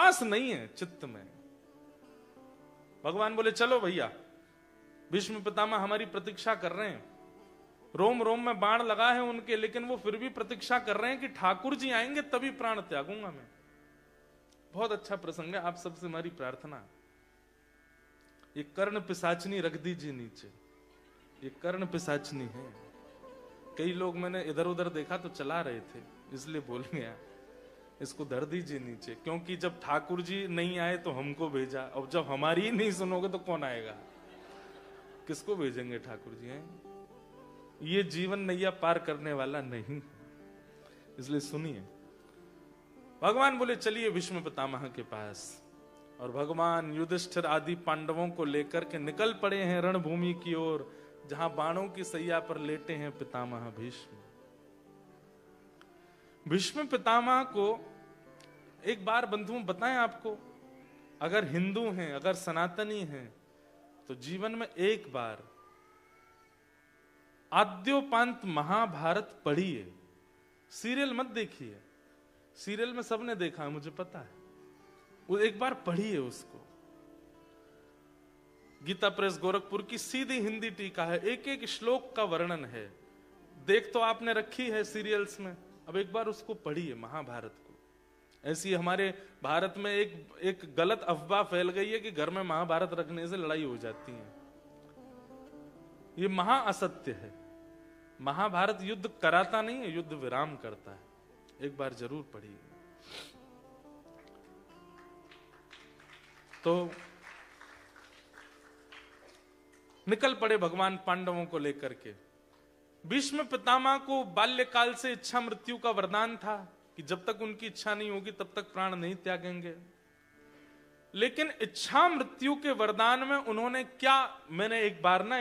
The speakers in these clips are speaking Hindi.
विश्वास नहीं है चित्त में। भगवान बोले चलो भैया, भीष्म पितामह हमारी प्रतीक्षा कर रहे हैं, रोम रोम में बाण लगा है उनके, लेकिन वो फिर भी प्रतीक्षा कर रहे हैं कि ठाकुर जी आएंगे तभी प्राण त्यागूंगा मैं। बहुत अच्छा प्रसंग है, आप सबसे हमारी प्रार्थना, ये कर्ण पिशाचनी रख दीजिए नीचे, ये कर्ण पिशाचनी है। कई लोग मैंने इधर उधर देखा तो चला रहे थे, इसलिए बोल गया, इसको धर दीजिए नीचे, क्योंकि जब ठाकुर जी नहीं आए तो हमको भेजा, अब जब हमारी ही नहीं सुनोगे तो कौन आएगा, किसको भेजेंगे ठाकुर जी हैं? ये जीवन नैया पार करने वाला नहीं, इसलिए सुनिए। भगवान बोले चलिए भीष्म पितामह के पास, और भगवान युधिष्ठिर आदि पांडवों को लेकर के निकल पड़े हैं रणभूमि की ओर, जहां बाणों की सैया पर लेटे हैं पितामह भीष्म। भीष्म पितामह को एक बार बंधुओं बताएं आपको, अगर हिंदू हैं, अगर सनातनी हैं, तो जीवन में एक बार आद्योपांत महाभारत पढ़िए। सीरियल मत देखिए, सीरियल में सबने देखा है मुझे पता है, वो एक बार पढ़िए उसको। गीता प्रेस गोरखपुर की सीधी हिंदी टीका है, एक एक श्लोक का वर्णन है, देख तो आपने रखी है सीरियल्स में, अब एक बार उसको पढ़िए महाभारत को। ऐसी हमारे भारत में एक गलत अफवाह फैल गई है कि घर में महाभारत रखने से लड़ाई हो जाती है, ये महा असत्य है। महाभारत युद्ध कराता नहीं है, युद्ध विराम करता है, एक बार जरूर पढ़िए। तो निकल पड़े भगवान पांडवों को लेकर के। भीष्म पितामह को बाल्यकाल से इच्छा मृत्यु का वरदान था कि जब तक उनकी इच्छा नहीं होगी तब तक प्राण नहीं त्यागेंगे, लेकिन इच्छा मृत्यु के वरदान में उन्होंने क्या, मैंने एक बार ना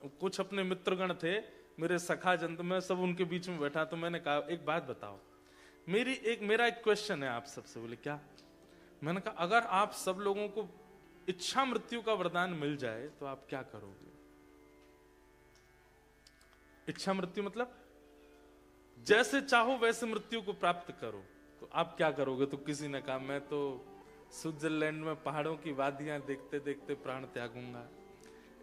कुछ अपने मित्रगण थे, मेरे सखा जन, तो मैं सब उनके बीच में बैठा, तो मैंने कहा एक बात बताओ, मेरा एक क्वेश्चन है आप सबसे। बोले क्या? मैंने कहा अगर आप सब लोगों को इच्छा मृत्यु का वरदान मिल जाए तो आप क्या करोगे? इच्छा मृत्यु मतलब जैसे चाहो वैसे मृत्यु को प्राप्त करो, तो आप क्या करोगे? तो किसी ने कहा मैं तो स्विट्जरलैंड में पहाड़ों की वादियां देखते देखते प्राण त्यागूंगा।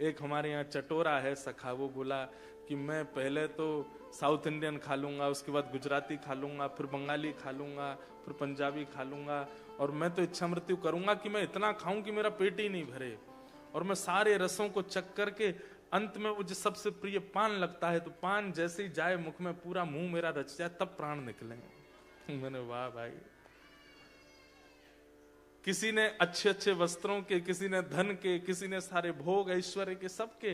एक हमारे यहाँ चटोरा है सखा, वो बोला कि मैं पहले तो साउथ इंडियन खा लूंगा, उसके बाद गुजराती खा लूंगा, फिर बंगाली खा लूंगा, फिर पंजाबी खा लूंगा, और मैं तो इच्छा मृत्यु करूंगा कि मैं इतना खाऊं कि मेरा पेट ही नहीं भरे, और मैं सारे रसों को चख करके अंत में मुझे सबसे प्रिय पान लगता है, तो पान जैसे ही जाए मुख में पूरा मुंह मेरा रच जाए तब प्राण निकले। मैंने वाह भाई, किसी ने अच्छे अच्छे वस्त्रों के, किसी ने धन के, किसी ने सारे भोग ऐश्वर्य के, सबके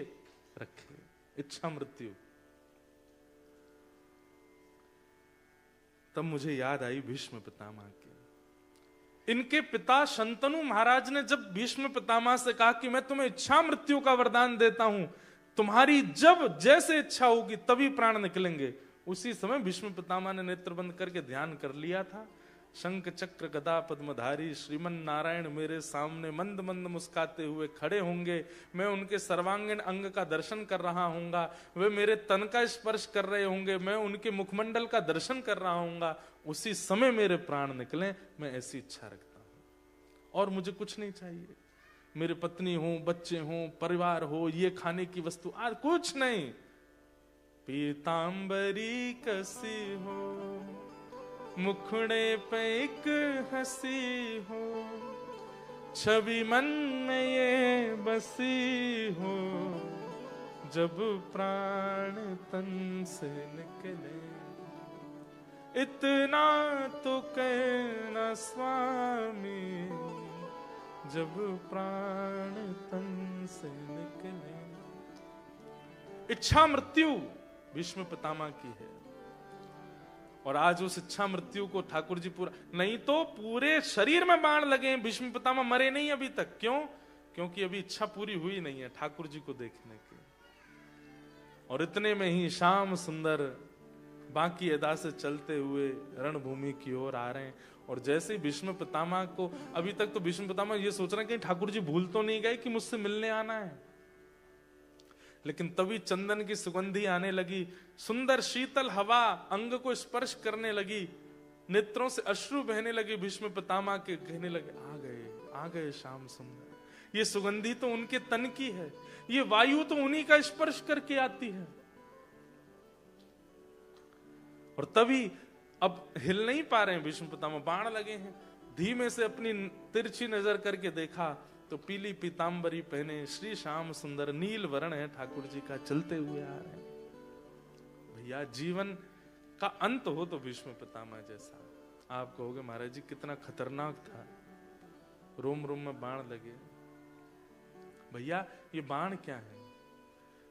रखे इच्छा मृत्यु। तब मुझे याद आई भीष्म पितामह की। इनके पिता शंतनु महाराज ने जब भीष्म पितामह से कहा कि मैं तुम्हें इच्छा मृत्यु का वरदान देता हूं, तुम्हारी जब जैसे इच्छा होगी तभी प्राण निकलेंगे, उसी समय भीष्म पितामह ने नेत्र बंद करके ध्यान कर लिया था। शंख चक्र गदा पद्मधारी श्रीमन नारायण मेरे सामने मंद मंद मुस्काते हुए खड़े होंगे, मैं उनके सर्वांगीण अंग का दर्शन कर रहा हूंगा, वे मेरे तन का स्पर्श कर रहे होंगे, मैं उनके मुखमंडल का दर्शन कर रहा हूंगा, उसी समय मेरे प्राण निकले। मैं ऐसी इच्छा रखता हूं और मुझे कुछ नहीं चाहिए, मेरे पत्नी हो, बच्चे हो, परिवार हो, ये खाने की वस्तु आज कुछ नहीं। पीतांबरी कसी हो, मुखड़े पे एक हंसी हो, छवि मन में ये बसी हो, जब प्राण तन से निकले, इतना तो कहना स्वामी, जब प्राण तन से निकले। इच्छा मृत्यु भीष्म पितामह की है, और आज उस इच्छा मृत्यु को ठाकुर जी पूरा, नहीं तो पूरे शरीर में बाण लगे, भीष्म पितामह मरे नहीं अभी तक। क्यों? क्योंकि अभी इच्छा पूरी हुई नहीं है ठाकुर जी को देखने की। और इतने में ही श्याम सुंदर बाकी अदा से चलते हुए रणभूमि की ओर आ रहे हैं, और जैसे ही भीष्म पितामह को, अभी तक तो भीष्म पितामह ये सोच रहे हैं कि ठाकुर जी भूल तो नहीं गए कि मुझसे मिलने आना है, लेकिन तभी चंदन की सुगंधी आने लगी, सुंदर शीतल हवा अंग को स्पर्श करने लगी, नेत्रों से अश्रु बहने लगे। भीष्म पितामह के कहने लगे, आ गए श्याम सुंदर। ये सुगंधी तो उनके तन की है, ये वायु तो उन्हीं का स्पर्श करके आती है। और तभी अब हिल नहीं पा रहे हैं भीष्म पितामह, बाण लगे हैं। धीमे से अपनी तिरछी नजर करके देखा तो पीली पीतांबरी पहने श्री श्याम सुंदर, नील वर्ण है ठाकुर जी का, चलते हुए आ रहे हैं। भैया जीवन का अंत हो तो भीष्म पितामह जैसा। आप कहोगे महाराज जी कितना खतरनाक था, रोम रोम में बाण लगे। भैया ये बाण क्या है?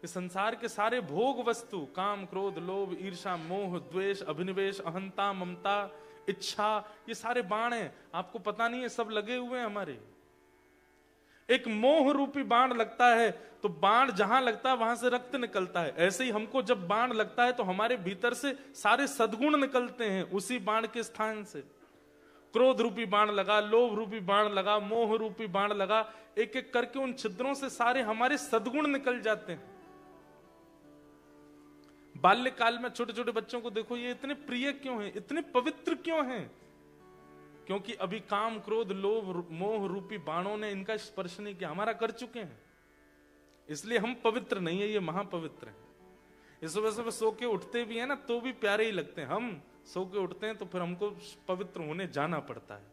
ये संसार के सारे भोग वस्तु, काम क्रोध लोभ ईर्षा मोह द्वेष अभिनिवेश अहंता ममता इच्छा, ये सारे बाण हैं। आपको पता नहीं है, सब लगे हुए हैं हमारे। एक मोह रूपी बाण लगता है तो बाण जहां लगता है वहां से रक्त निकलता है। ऐसे ही हमको जब बाण लगता है तो हमारे भीतर से सारे सद्गुण निकलते हैं उसी बाण के स्थान से। क्रोध रूपी बाण लगा, लोभ रूपी बाण लगा, मोह रूपी बाण लगा, एक एक करके उन छिद्रों से सारे हमारे सद्गुण निकल जाते हैं। बाल्यकाल में छोटे छोटे बच्चों को देखो, ये इतने प्रिय क्यों हैं, इतने पवित्र क्यों हैं? क्योंकि अभी काम क्रोध लोभ मोह रूपी बाणों ने इनका स्पर्श नहीं किया, हमारा कर चुके हैं। इसलिए हम पवित्र नहीं है, ये महापवित्र है। इस वजह से सो के उठते भी है ना तो भी प्यारे ही लगते हैं। हम सो के उठते हैं तो फिर हमको पवित्र होने जाना पड़ता है।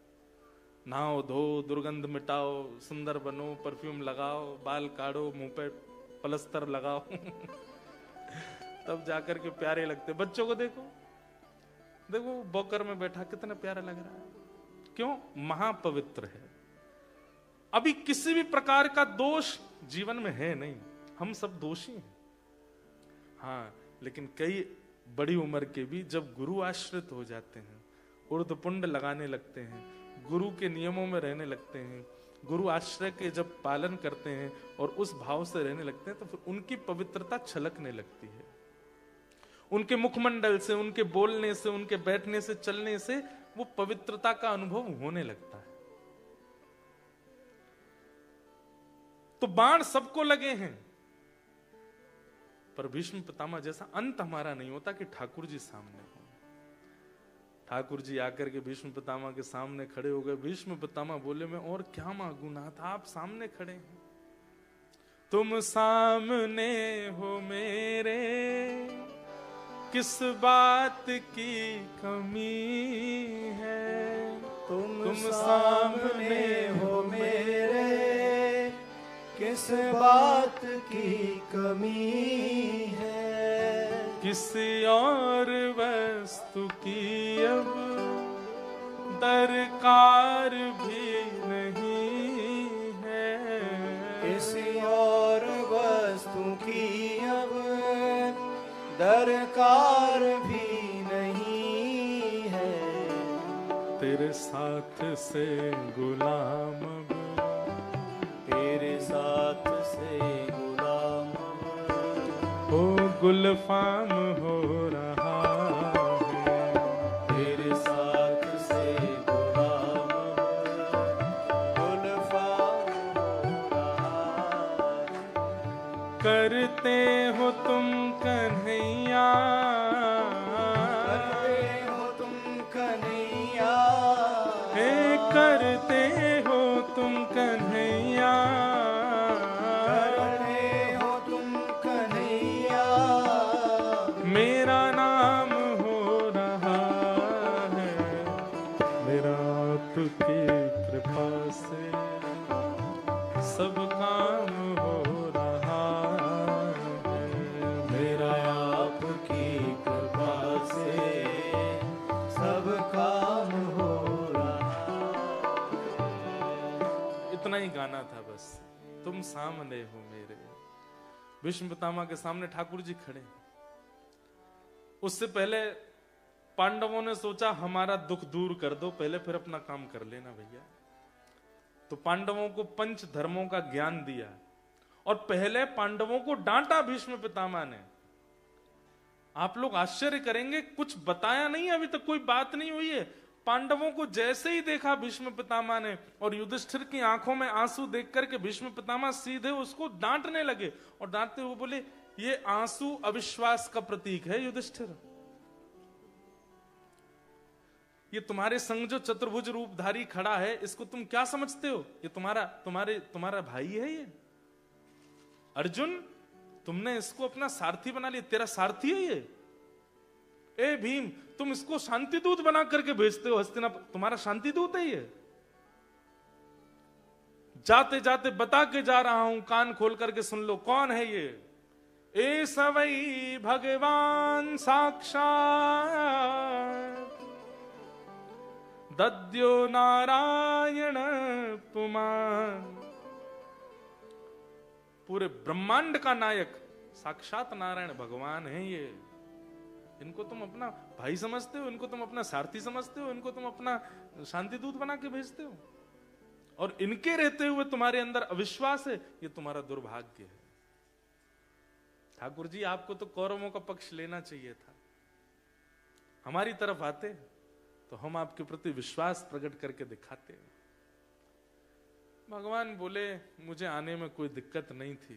नहाओ धो, दुर्गंध मिटाओ, सुंदर बनो, परफ्यूम लगाओ, बाल काढ़ो, मुंह पे पलस्तर लगाओ तब जाकर के प्यारे लगते। बच्चों को देखो देखो, बॉकर में बैठा कितना प्यारा लग रहा है। क्यों? महापवित्र है। अभी किसी भी प्रकार का दोष जीवन में है नहीं, हम सब दोषी हैं। हाँ, लेकिन कई बड़ी उम्र के भी जब गुरु आश्रित हो जाते हैं, उर्ध्वपुंड लगाने लगते हैं, गुरु के नियमों में रहने लगते हैं, गुरु आश्रय के जब पालन करते हैं और उस भाव से रहने लगते हैं, तो फिर उनकी पवित्रता छलकने लगती है। उनके मुखमंडल से, उनके बोलने से, उनके बैठने से, चलने से वो पवित्रता का अनुभव होने लगता है। तो बाण सबको लगे हैं, पर भीष्म पितामह जैसा अंत हमारा नहीं होता कि ठाकुर जी सामने हो। ठाकुर जी आकर के भीष्म पितामह के सामने खड़े हो गए। भीष्म पितामह बोले, मैं और क्या मांगू नाथ, आप सामने खड़े हैं। तुम सामने हो मेरे, किस बात की कमी है। तुम सामने हो मेरे, किस बात की कमी है। किसी और वस्तु की अब दरकार भी नहीं है। किसी और वस्तु की अब दरकार भी नहीं है। तेरे साथ से गुलाम, तेरे साथ से गुलाम हो गुलफाम हो रहा है। तेरे साथ से गुलाम गुलफाम हो रहा है। करते हो तुम कन्हैया, करते हो तुम कन्हैया, हे करते हो तुम कन्हैया, करते हो तुम कन्हैया। मेरा नाम हो रहा है। मेरा आपकी कृपा से सब काम हो रहा है। मेरा आपकी कृपा से सब काम हो रहा। इतना ही गाना था बस। तुम सामने हो मेरे। भीष्म पितामह के सामने ठाकुर जी खड़े। उससे पहले पांडवों ने सोचा हमारा दुख दूर कर दो पहले, फिर अपना काम कर लेना भैया। तो पांडवों को पंच धर्मों का ज्ञान दिया और पहले पांडवों को डांटा भीष्म पितामह ने। आप लोग आश्चर्य करेंगे, कुछ बताया नहीं, अभी तक कोई बात नहीं हुई है। पांडवों को जैसे ही देखा भीष्म पितामह ने और युधिष्ठिर की आंखों में आंसू देख करके भीष्म पितामह सीधे उसको डांटने लगे और डांटते हुए बोले, ये आंसू अविश्वास का प्रतीक है युधिष्ठिर। ये तुम्हारे संग जो चतुर्भुज रूपधारी खड़ा है, इसको तुम क्या समझते हो? ये तुम्हारा भाई है ये अर्जुन। तुमने इसको अपना सारथी बना लिया, तेरा सारथी है ये। ए भीम, तुम इसको शांति दूत बना करके भेजते हो हस्तिनापुर, तुम्हारा शांति दूत है ये। जाते जाते बता के जा रहा हूं, कान खोल करके सुन लो, कौन है ये? ए सवई भगवान साक्षात दद्यो नारायण पुमान। पूरे ब्रह्मांड का नायक साक्षात नारायण भगवान है ये। इनको तुम अपना भाई समझते हो, इनको तुम अपना सारथी समझते हो, इनको तुम अपना शांति दूत बना के भेजते हो, और इनके रहते हुए तुम्हारे अंदर अविश्वास है। ये तुम्हारा दुर्भाग्य है। ठाकुर जी, आपको तो कौरवों का पक्ष लेना चाहिए था। हमारी तरफ आते तो हम आपके प्रति विश्वास प्रकट करके दिखाते। भगवान बोले, मुझे आने में कोई दिक्कत नहीं थी,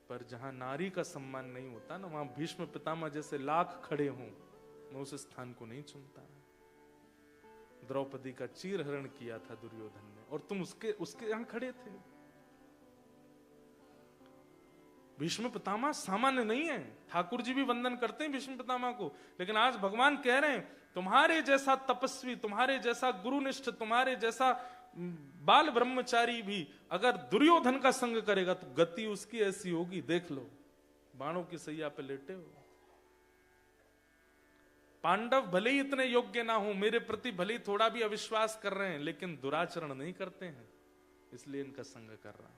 पर जहां नारी का सम्मान नहीं होता ना, वहां भीष्म पितामह जैसे लाख खड़े हों, मैं उस स्थान को नहीं चुनता। द्रौपदी का चीरहरण किया था दुर्योधन ने, और तुम उसके यहां खड़े थे। भीष्म पितामह सामान्य नहीं है। ठाकुर जी भी वंदन करते हैं भीष्म पितामह को, लेकिन आज भगवान कह रहे हैं, तुम्हारे जैसा तपस्वी, तुम्हारे जैसा गुरुनिष्ठ, तुम्हारे जैसा बाल ब्रह्मचारी भी अगर दुर्योधन का संग करेगा तो गति उसकी ऐसी होगी, देख लो। बाणों की सैया पे लेटे हो। पांडव भले ही इतने योग्य ना हो, मेरे प्रति भले ही थोड़ा भी अविश्वास कर रहे हैं, लेकिन दुराचरण नहीं करते हैं, इसलिए इनका संग कर रहा हूं।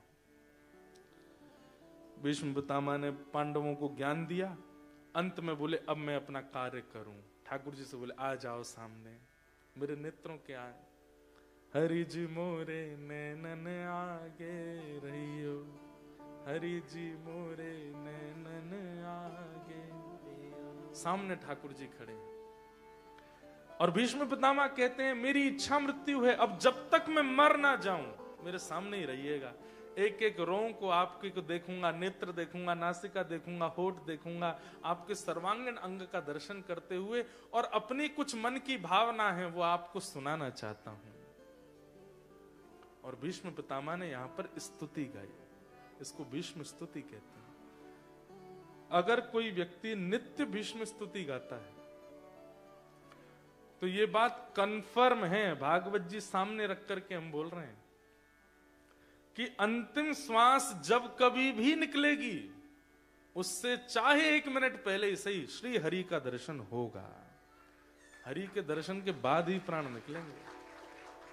भीष्म पितामह ने पांडवों को ज्ञान दिया, अंत में बोले, अब मैं अपना कार्य करूं। ठाकुर जी से बोले, आ जाओ सामने, मेरे नेत्रों के आए। हरि जी मोरे नैनन आगे रहियो, हरि जी मोरे नैनन आगे। सामने ठाकुर जी खड़े हैं, और भीष्म पितामह कहते हैं, मेरी इच्छा मृत्यु है, अब जब तक मैं मर ना जाऊं मेरे सामने ही रहिएगा। एक एक रों को आपके को देखूंगा, नेत्र देखूंगा, नासिका देखूंगा, होठ देखूंगा, आपके सर्वांगीण अंग का दर्शन करते हुए, और अपनी कुछ मन की भावना है वो आपको सुनाना चाहता हूं। और भीष्म पितामह ने यहां पर स्तुति गाई, इसको भीष्म स्तुति कहते हैं। अगर कोई व्यक्ति नित्य भीष्म स्तुति गाता है तो ये बात कंफर्म है, भागवत जी सामने रख करके हम बोल रहे हैं कि अंतिम श्वास जब कभी भी निकलेगी, उससे चाहे 1 मिनट पहले ही सही श्री हरि का दर्शन होगा। हरि के दर्शन के बाद ही प्राण निकलेंगे।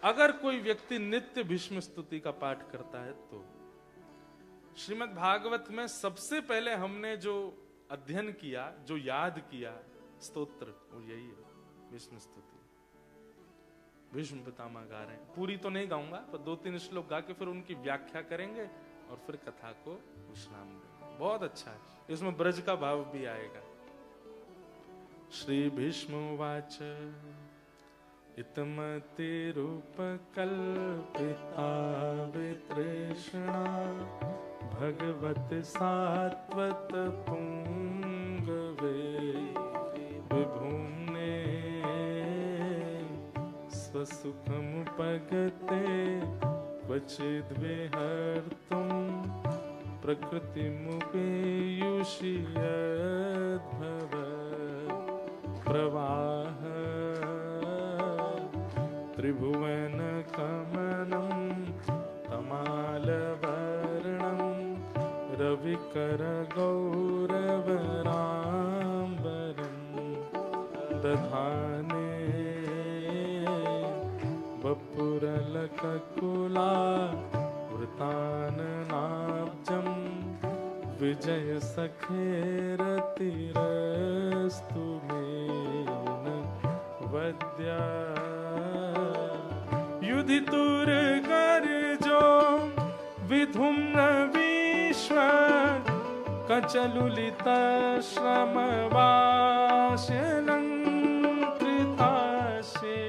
अगर कोई व्यक्ति नित्य भीष्म स्तुति का पाठ करता है तो श्रीमद् भागवत में सबसे पहले हमने जो अध्ययन किया, जो याद किया स्तोत्र, वो यही है, भीष्म स्तुति। भीष्म पितामह गा रहे हैं, पूरी तो नहीं गाऊंगा, पर 2-3 श्लोक गा के फिर उनकी व्याख्या करेंगे और फिर कथा को विश्राम देंगे। बहुत अच्छा है, इसमें ब्रज का भाव भी आएगा। श्री भीष्म वाच इतमतिरूपकल्पिता वितृष्णा भगवत सात्वत पुंगवे विभुम्ने स्वसुखमुपगते क्वचिद्विहर्तुं प्रकृतिमुपेयुषि यद्भवत् प्रवाह त्रिभुवन कमनं तमालवर्णं रविकर गौरवराम्बरं दधाने वपुरलककुला वृताननाब्जं विजय सखेरतिरस्तु मेन वद्या युधितुर गर्जो विधुम्न विश्व कचलुलित श्रमवास्यलङ्कृतास्ये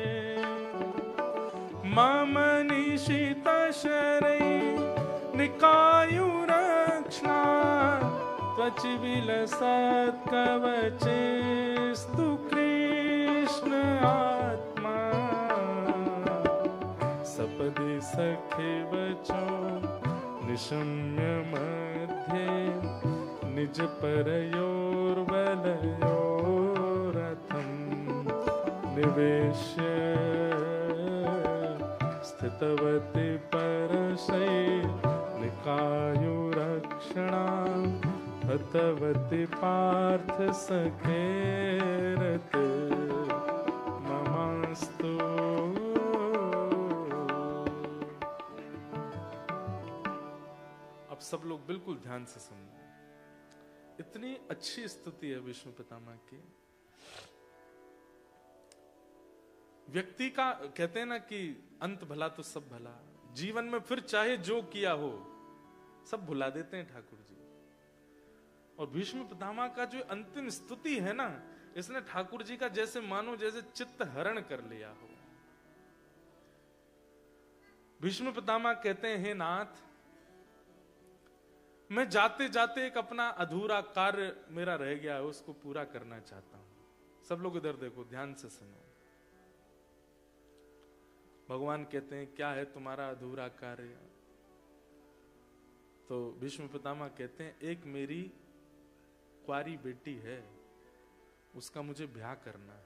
मम निशित शरै निकायुरक्ष्णा त्वचिविलसत्कवचेस्तु कृष्ण आत्मा सखे बचो निशम्य मध्ये निज परयोर्वलयोरथं निवेश्य स्थितवती परशैनिकायुरक्षणा हतवती पार्थ सखेरते ममास्तु। अब सब लोग बिल्कुल ध्यान से सुनो। इतनी अच्छी स्तुति है विष्णु पितामह की। व्यक्ति का कहते हैं ना कि अंत भला तो सब भला। जीवन में फिर चाहे जो किया हो सब भुला देते हैं ठाकुर जी। और भीष्म पितामह का जो अंतिम स्तुति है ना, इसने ठाकुर जी का जैसे मानो जैसे चित्त हरण कर लिया हो। भीष्म पितामह कहते हैं, हे नाथ, मैं जाते जाते एक अपना अधूरा कार्य मेरा रह गया है, उसको पूरा करना चाहता हूं। सब लोग इधर देखो, ध्यान से सुनो। भगवान कहते हैं, क्या है तुम्हारा अधूरा कार्य? तो भीष्म पितामह कहते हैं, एक मेरी कुंवारी बेटी है, उसका मुझे ब्याह करना है।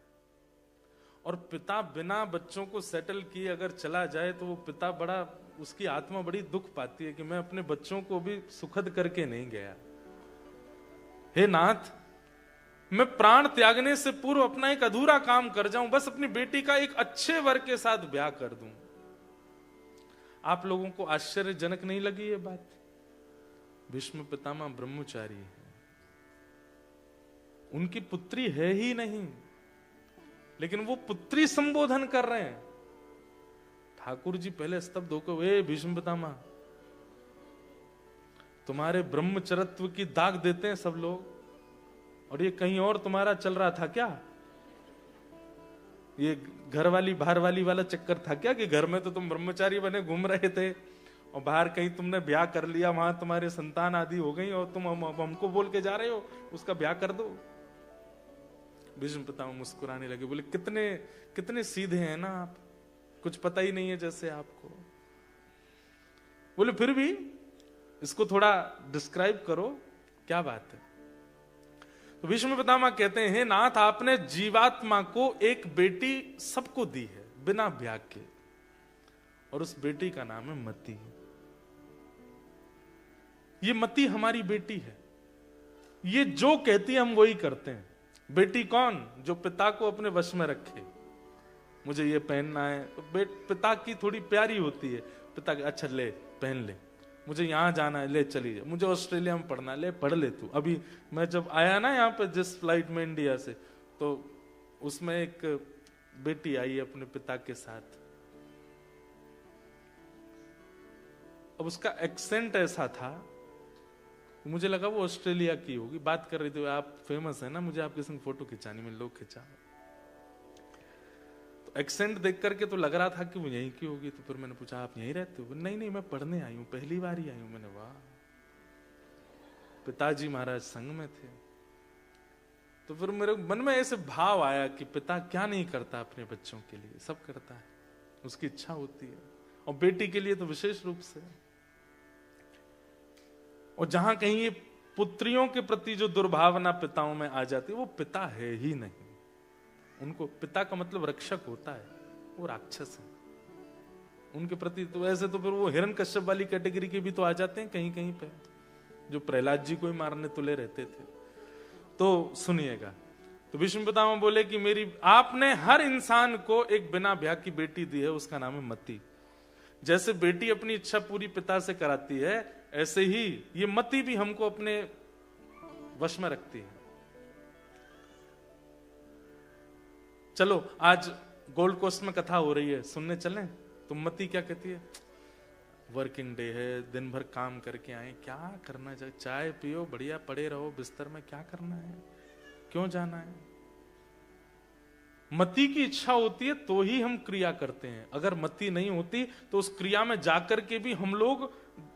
और पिता बिना बच्चों को सेटल किए अगर चला जाए तो वो पिता बड़ा, उसकी आत्मा बड़ी दुख पाती है कि मैं अपने बच्चों को भी सुखद करके नहीं गया। हे नाथ, मैं प्राण त्यागने से पूर्व अपना एक अधूरा काम कर जाऊं, बस अपनी बेटी का एक अच्छे वर के साथ ब्याह कर दूं। आप लोगों को आश्चर्यजनक नहीं लगी ये बात? भीष्म पितामह ब्रह्मचारी है, उनकी पुत्री है ही नहीं, लेकिन वो पुत्री संबोधन कर रहे हैं। ठाकुर जी पहले स्तब्ध होकर, वे भीष्म पितामह, तुम्हारे ब्रह्मचर्यत्व की दाग देते हैं सब लोग, और ये कहीं और तुम्हारा चल रहा था क्या? ये घर वाली बाहर वाली वाला चक्कर था क्या कि घर में तो तुम ब्रह्मचारी बने घूम रहे थे और बाहर कहीं तुमने ब्याह कर लिया, वहां तुम्हारे संतान आदि हो गई और तुम हमको बोल के जा रहे हो उसका ब्याह कर दो? भीष्म पितामह मुस्कुराने लगे, बोले कितने कितने सीधे हैं ना आप, कुछ पता ही नहीं है जैसे आपको। बोले फिर भी इसको थोड़ा डिस्क्राइब करो, क्या बात है? तो भीष्म पितामह कहते हैं, हे नाथ, आपने जीवात्मा को एक बेटी सबको दी है बिना ब्याह के, और उस बेटी का नाम है मति। ये मति हमारी बेटी है, ये जो कहती है हम वही करते हैं। बेटी कौन? जो पिता को अपने वश में रखे। मुझे ये पहनना है तो पिता की थोड़ी प्यारी होती है, पिता अच्छा ले पहन ले, मुझे यहां जाना है ले चली जा, मुझे ऑस्ट्रेलिया में पढ़ना है ले पढ़ ले तू। अभी मैं जब आया ना यहाँ पे जिस फ्लाइट में इंडिया से, तो उसमें एक बेटी आई अपने पिता के साथ। अब उसका एक्सेंट ऐसा था, मुझे लगा वो ऑस्ट्रेलिया की होगी। बात कर रही थी, आप फेमस है ना, मुझे आपके संग फोटो खिंचानी में, लोग खिंचा। तो एक्सेंट देख करके तो लग रहा था कि वो यहीं की होगी। तो फिर मैंने पूछा, आप यहीं रहते हो? नहीं नहीं, मैं पढ़ने आई हूं, पहली बार ही आई हूं। मैंने, वाह, पिताजी महाराज संग में थे। तो फिर मेरे मन में ऐसे भाव आया कि पिता क्या नहीं करता अपने बच्चों के लिए, सब करता है, उसकी इच्छा होती है, और बेटी के लिए तो विशेष रूप से। और जहां कहीं ये पुत्रियों के प्रति जो दुर्भावना पिताओं में आ जाती है, वो पिता है ही नहीं। उनको पिता का मतलब रक्षक होता है, वो राक्षस है उनके प्रति। तो ऐसे तो फिर वो हिरण्यकश्यप वाली कैटेगरी के भी तो आ जाते हैं कहीं कहीं पे, जो प्रहलाद जी को ही मारने तुले रहते थे। तो सुनिएगा, तो भीष्म पितामह बोले कि मेरी, आपने हर इंसान को एक बिना ब्याह की बेटी दी है, उसका नाम है मति। जैसे बेटी अपनी इच्छा पूरी पिता से कराती है, ऐसे ही ये मति भी हमको अपने वश में रखती है। चलो आज गोल्ड कोस्ट में कथा हो रही है, सुनने चलें? तो मति क्या कहती है? वर्किंग डे है, दिन भर काम करके आए, क्या करना चाहिए? चाय पियो, बढ़िया पड़े रहो बिस्तर में, क्या करना है, क्यों जाना है? मति की इच्छा होती है तो ही हम क्रिया करते हैं। अगर मति नहीं होती तो उस क्रिया में जाकर के भी हम लोग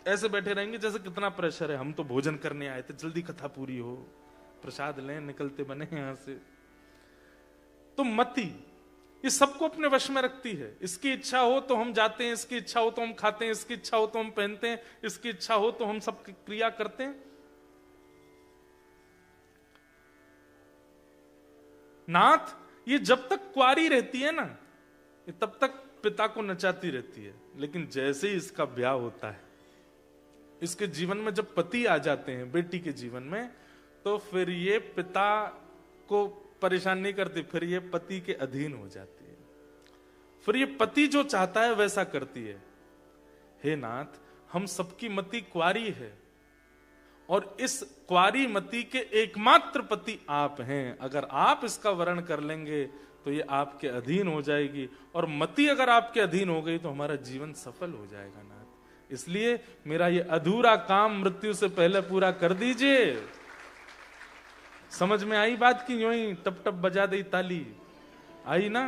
ऐसे बैठे रहेंगे जैसे कितना प्रेशर है, हम तो भोजन करने आए थे, जल्दी कथा पूरी हो, प्रसाद लें, निकलते बने यहां से। तो मति, ये सबको अपने वश में रखती है। इसकी इच्छा हो तो हम जाते हैं, इसकी इच्छा हो तो हम खाते हैं, इसकी इच्छा हो तो हम पहनते हैं, इसकी इच्छा हो तो हम सब क्रिया करते हैं। नाथ ये जब तक कुंवारी रहती है ना, ये तब तक पिता को नचाती रहती है, लेकिन जैसे ही इसका ब्याह होता है, इसके जीवन में जब पति आ जाते हैं बेटी के जीवन में, तो फिर ये पिता को परेशान नहीं करती, फिर ये पति के अधीन हो जाती है। फिर ये पति जो चाहता है वैसा करती है। हे नाथ, हम सबकी मति कुंवारी है और इस कुंवारी मति के एकमात्र पति आप हैं। अगर आप इसका वरण कर लेंगे तो ये आपके अधीन हो जाएगी, और मति अगर आपके अधीन हो गई तो हमारा जीवन सफल हो जाएगा नाथ। इसलिए मेरा ये अधूरा काम मृत्यु से पहले पूरा कर दीजिए। समझ में आई बात की? यूं ही टप टप बजा दी ताली, आई ना?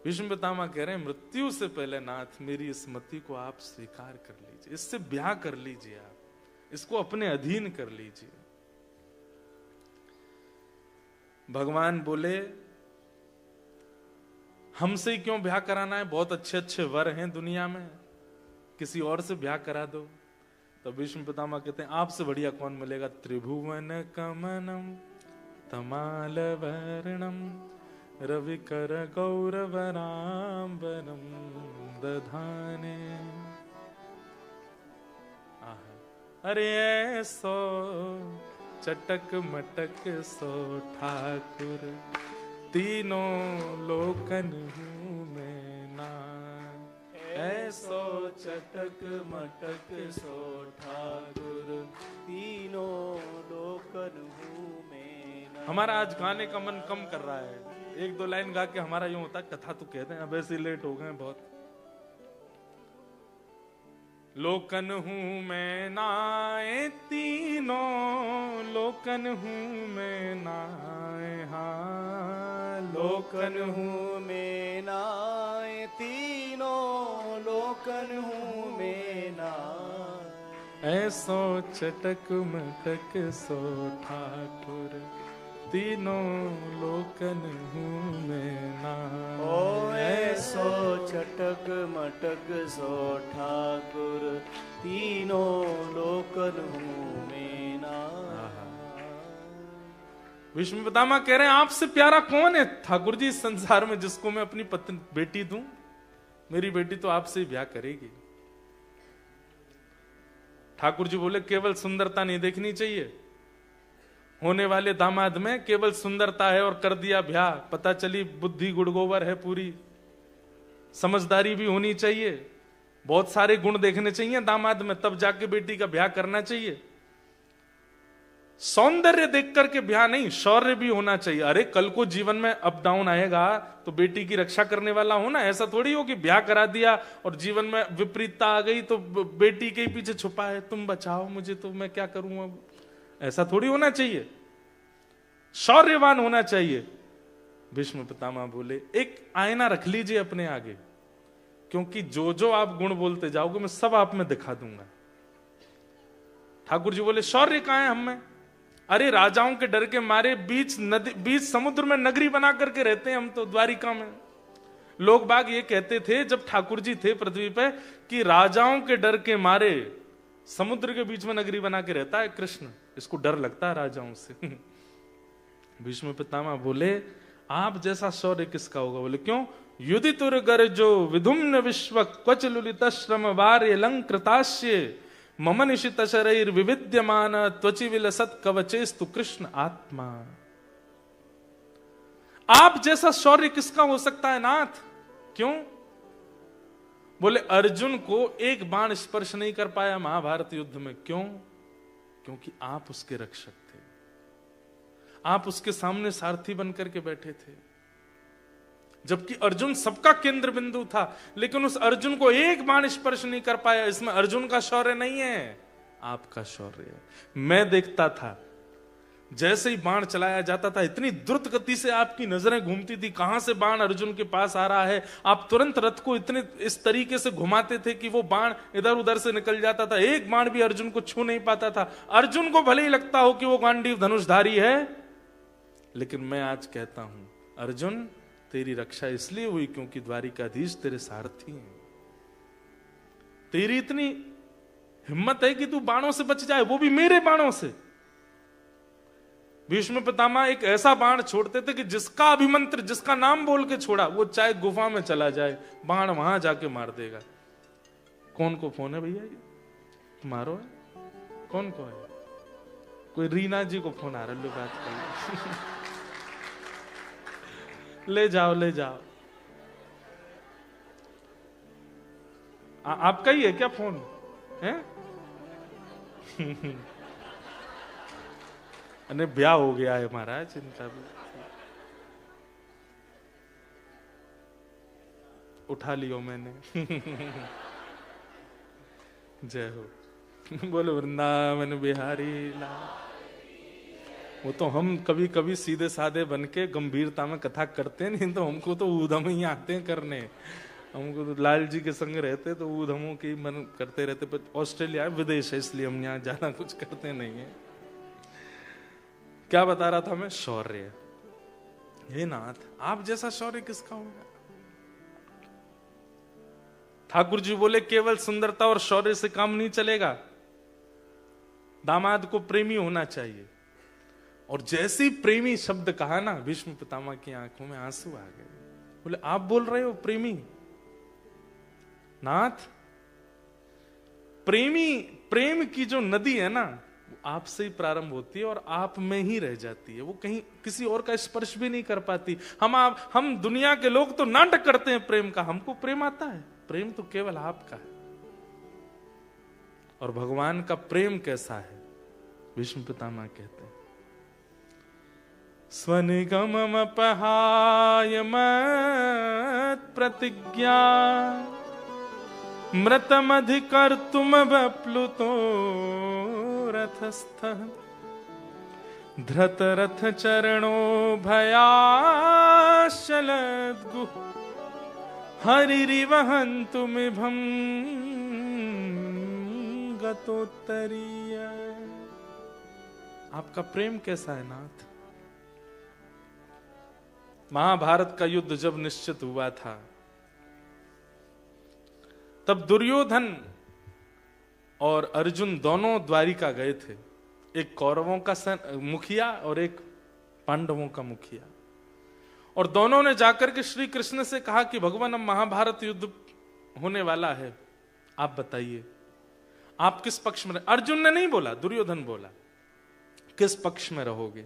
भीष्म पितामह कह रहे हैं मृत्यु से पहले नाथ मेरी इस मति को आप स्वीकार कर लीजिए, इससे ब्याह कर लीजिए, आप इसको अपने अधीन कर लीजिए। भगवान बोले हमसे ही क्यों ब्याह कराना है, बहुत अच्छे अच्छे वर हैं दुनिया में, किसी और से ब्याह करा दो। तो भीष्म पितामह कहते हैं आपसे बढ़िया कौन मिलेगा? त्रिभुवन कमनम तमाल वर्णम रविकर गौरवराम्बरम दधाने। अरे ऐसो चटक मटक सो ठाकुर, तीनों लोकन हूँ मैं ना। ऐसो चटक मटक सो ठाकुर, तीनों लोकन हूँ मैं ना। हमारा आज गाने का मन कम कर रहा है, एक दो लाइन गा के हमारा यूं होता है कथा तो कहते हैं, अब ऐसे लेट हो गए बहुत। लोकन हूं मैं नाए, तीनों लोकन हूं मैं नाए। हाँ लोकन हूँ मैं नाए, तीनों लोकन हूँ मैं नाए। ऐसो चटक मटक सो ठाकुर, तीनों लोकन हूँ मैं नाए। ओ ऐसो चटक मटक सो ठाकुर, तीनों लोकन हूँ मैं नाए। विष्णु पितामह कह रहे हैं आपसे प्यारा कौन है ठाकुर जी इस संसार में, जिसको मैं अपनी पत्नी बेटी दूं? मेरी बेटी तो आपसे ही ब्याह करेगी। ठाकुर जी बोले केवल सुंदरता नहीं देखनी चाहिए, होने वाले दामाद में केवल सुंदरता है और कर दिया ब्याह, पता चली बुद्धि गुड़गोबर है पूरी, समझदारी भी होनी चाहिए, बहुत सारे गुण देखने चाहिए दामाद में, तब जाके बेटी का ब्याह करना चाहिए। सौंदर्य देख करके ब्याह नहीं, शौर्य भी होना चाहिए। अरे कल को जीवन में अप डाउन आएगा तो बेटी की रक्षा करने वाला हो ना, ऐसा थोड़ी हो कि ब्याह करा दिया और जीवन में विपरीतता आ गई तो बेटी के ही पीछे छुपा है, तुम बचाओ मुझे तो मैं क्या करूं अब, ऐसा थोड़ी होना चाहिए। शौर्यवान होना चाहिए। भीष्म पितामह बोले एक आईना रख लीजिए अपने आगे, क्योंकि जो जो आप गुण बोलते जाओगे मैं सब आप में दिखा दूंगा। ठाकुर जी बोले शौर्य कहां है हम में? अरे राजाओं के डर के मारे बीच नदी, बीच समुद्र में नगरी बना करके रहते हैं हम तो, द्वारिका में। लोग बाग ये कहते थे जब ठाकुर जी थे पृथ्वी पे कि राजाओं के डर के मारे समुद्र के बीच में नगरी बना के रहता है कृष्ण, इसको डर लगता है राजाओं से। भीष्म पितामह बोले आप जैसा शौर्य किसका होगा? बोले क्यों? युधितुर गर्जो विधुम्न विश्व क्वच लुलित श्रम वार्य लंकृताश्य मम निशित शरीर विविद्यमान त्वचि विलसत कवचेस्तु कृष्ण आत्मा। आप जैसा शौर्य किसका हो सकता है नाथ? क्यों? बोले अर्जुन को एक बाण स्पर्श नहीं कर पाया महाभारत युद्ध में, क्यों? क्योंकि आप उसके रक्षक थे, आप उसके सामने सारथी बनकर के बैठे थे, जबकि अर्जुन सबका केंद्र बिंदु था, लेकिन उस अर्जुन को एक बाण स्पर्श नहीं कर पाया। इसमें अर्जुन का शौर्य नहीं है, आपका शौर्य है। मैं देखता था जैसे ही बाण चलाया जाता था इतनी द्रुत गति से आपकी नजरें घूमती थी, कहां से बाण अर्जुन के पास आ रहा है। आप तुरंत रथ को इतने इस तरीके से घुमाते थे कि वो बाण इधर उधर से निकल जाता था, एक बाण भी अर्जुन को छू नहीं पाता था। अर्जुन को भले ही लगता हो कि वो गांडीव धनुषधारी है, लेकिन मैं आज कहता हूं अर्जुन तेरी रक्षा इसलिए हुई क्योंकि द्वारिकाधीश तेरे सारथी हैं। तेरी इतनी हिम्मत है कि तू बाणों से बच जाए, वो भी मेरे बाणों से। भीष्म पितामह एक ऐसा बाण छोड़ते थे कि जिसका अभिमंत्र, जिसका नाम बोल के छोड़ा, वो चाहे गुफा में चला जाए, बाण वहां जाके मार देगा। कौन को फोन है भैया? ये तुम्हारो है? कौन को है? कोई रीना जी को फोन आ रहा है, लो बात कर। ले जाओ ले जाओ। आपका ही है क्या फोन है? अने ब्याह हो गया है महाराज, चिंता भी। उठा लियो मैंने। जय हो। बोलो वृंदावन बिहारी लाल। वो तो हम कभी कभी सीधे साधे बन के गंभीरता में कथा करते नहीं, तो हमको तो ऊधम ही आते हैं करने। हमको तो लाल जी के संग रहते तो ऊधमों की मन करते रहते, पर ऑस्ट्रेलिया विदेश है इसलिए हम यहाँ ज्यादा कुछ करते नहीं है। क्या बता रहा था मैं? शौर्य। हे नाथ, आप जैसा शौर्य किसका होगा? ठाकुर जी बोले केवल सुंदरता और शौर्य से काम नहीं चलेगा, दामाद को प्रेमी होना चाहिए। और जैसे ही प्रेमी शब्द कहा ना, भीष्म पितामह की आंखों में आंसू आ गए। बोले आप बोल रहे हो प्रेमी? नाथ, प्रेम की जो नदी है ना, वो आपसे ही प्रारंभ होती है और आप में ही रह जाती है। वो कहीं किसी और का स्पर्श भी नहीं कर पाती। हम दुनिया के लोग तो नाटक करते हैं प्रेम का, हमको प्रेम आता है। प्रेम तो केवल आपका है। और भगवान का प्रेम कैसा है? भीष्म पितामह कहते हैं, स्वनिगममपहाय मत् प्रतिज्ञा मृतमधिकर्तुम बप्लुतो रथस्थः धृतरथ चरणो भयाशलद्गुः हरिरिवहन्तुमिभं गतोत्तरीय। आपका प्रेम कैसा है नाथ? महाभारत का युद्ध जब निश्चित हुआ था, तब दुर्योधन और अर्जुन दोनों द्वारिका गए थे। एक कौरवों का मुखिया और एक पांडवों का मुखिया। और दोनों ने जाकर के श्री कृष्ण से कहा कि भगवान, अब महाभारत युद्ध होने वाला है, आप बताइए आप किस पक्ष में? अर्जुन ने नहीं बोला, दुर्योधन बोला, किस पक्ष में रहोगे?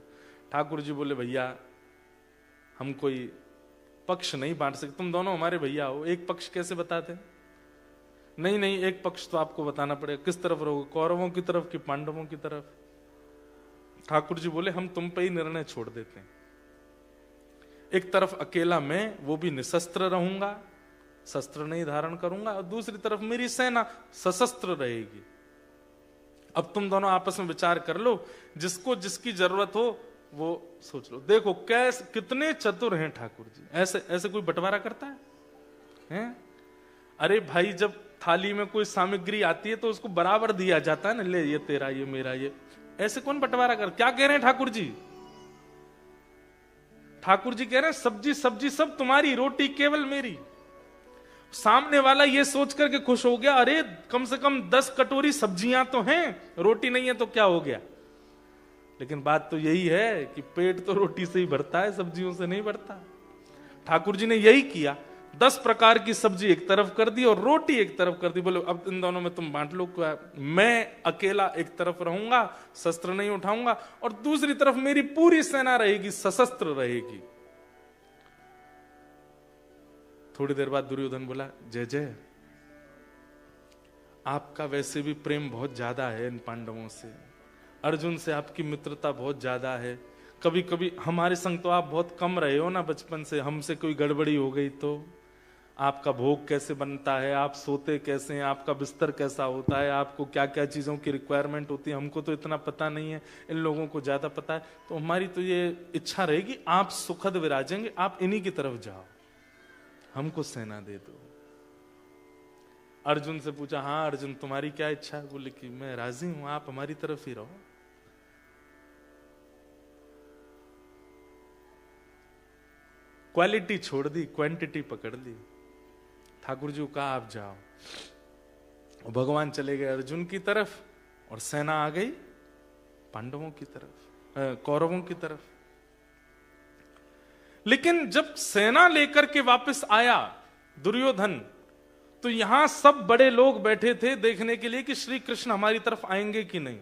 ठाकुर जी बोले, भैया हम कोई पक्ष नहीं बांट सकते, तुम दोनों हमारे भैया हो, एक पक्ष कैसे बताते? नहीं नहीं, एक पक्ष तो आपको बताना पड़ेगा। किस तरफ रहोगे? कौरवों की तरफ कि पांडवों की तरफ? ठाकुर जी बोले, हम तुम पे ही निर्णय छोड़ देते हैं। एक तरफ अकेला मैं, वो भी निशस्त्र रहूंगा, शस्त्र नहीं धारण करूंगा, और दूसरी तरफ मेरी सेना सशस्त्र रहेगी। अब तुम दोनों आपस में विचार कर लो, जिसको जिसकी जरूरत हो वो सोच लो। देखो कैसे कितने चतुर हैं ठाकुर जी। ऐसे कोई बंटवारा करता है? अरे भाई, जब थाली में कोई सामग्री आती है तो उसको बराबर दिया जाता है ना, ले ये तेरा, ये मेरा, ये। ऐसे कौन बंटवारा कर? क्या कह रहे हैं ठाकुर जी? ठाकुर जी कह रहे हैं सब्जी सब्जी सब तुम्हारी, रोटी केवल मेरी। सामने वाला ये सोच करके खुश हो गया, अरे कम से कम 10 कटोरी सब्जियां तो हैं, रोटी नहीं है तो क्या हो गया। लेकिन बात तो यही है कि पेट तो रोटी से ही भरता है, सब्जियों से नहीं भरता। ठाकुर जी ने यही किया, 10 प्रकार की सब्जी एक तरफ कर दी और रोटी एक तरफ कर दी। बोले अब इन दोनों में तुम बांट लो। मैं अकेला एक तरफ रहूंगा, शस्त्र नहीं उठाऊंगा, और दूसरी तरफ मेरी पूरी सेना रहेगी, सशस्त्र रहेगी। थोड़ी देर बाद दुर्योधन बोला, जय जय, आपका वैसे भी प्रेम बहुत ज्यादा है इन पांडवों से, अर्जुन से आपकी मित्रता बहुत ज्यादा है। कभी कभी हमारे संग तो आप बहुत कम रहे हो ना बचपन से, हमसे कोई गड़बड़ी हो गई तो आपका भोग कैसे बनता है, आप सोते कैसे हैं, आपका बिस्तर कैसा होता है, आपको क्या क्या चीजों की रिक्वायरमेंट होती है, हमको तो इतना पता नहीं है, इन लोगों को ज्यादा पता है। तो हमारी तो ये इच्छा रहेगी आप सुखद विराजेंगे, आप इन्हीं की तरफ जाओ, हमको सेना दे दो। अर्जुन से पूछा, हाँ अर्जुन तुम्हारी क्या इच्छा है? बोले कि मैं राजी हूं, आप हमारी तरफ ही रहो। क्वालिटी छोड़ दी, क्वांटिटी पकड़ ली। ठाकुर जी को कहा आप जाओ, और भगवान चले गए अर्जुन की तरफ और सेना आ गई पांडवों की तरफ, कौरवों की तरफ। लेकिन जब सेना लेकर के वापस आया दुर्योधन, तो यहां सब बड़े लोग बैठे थे देखने के लिए कि श्री कृष्ण हमारी तरफ आएंगे कि नहीं।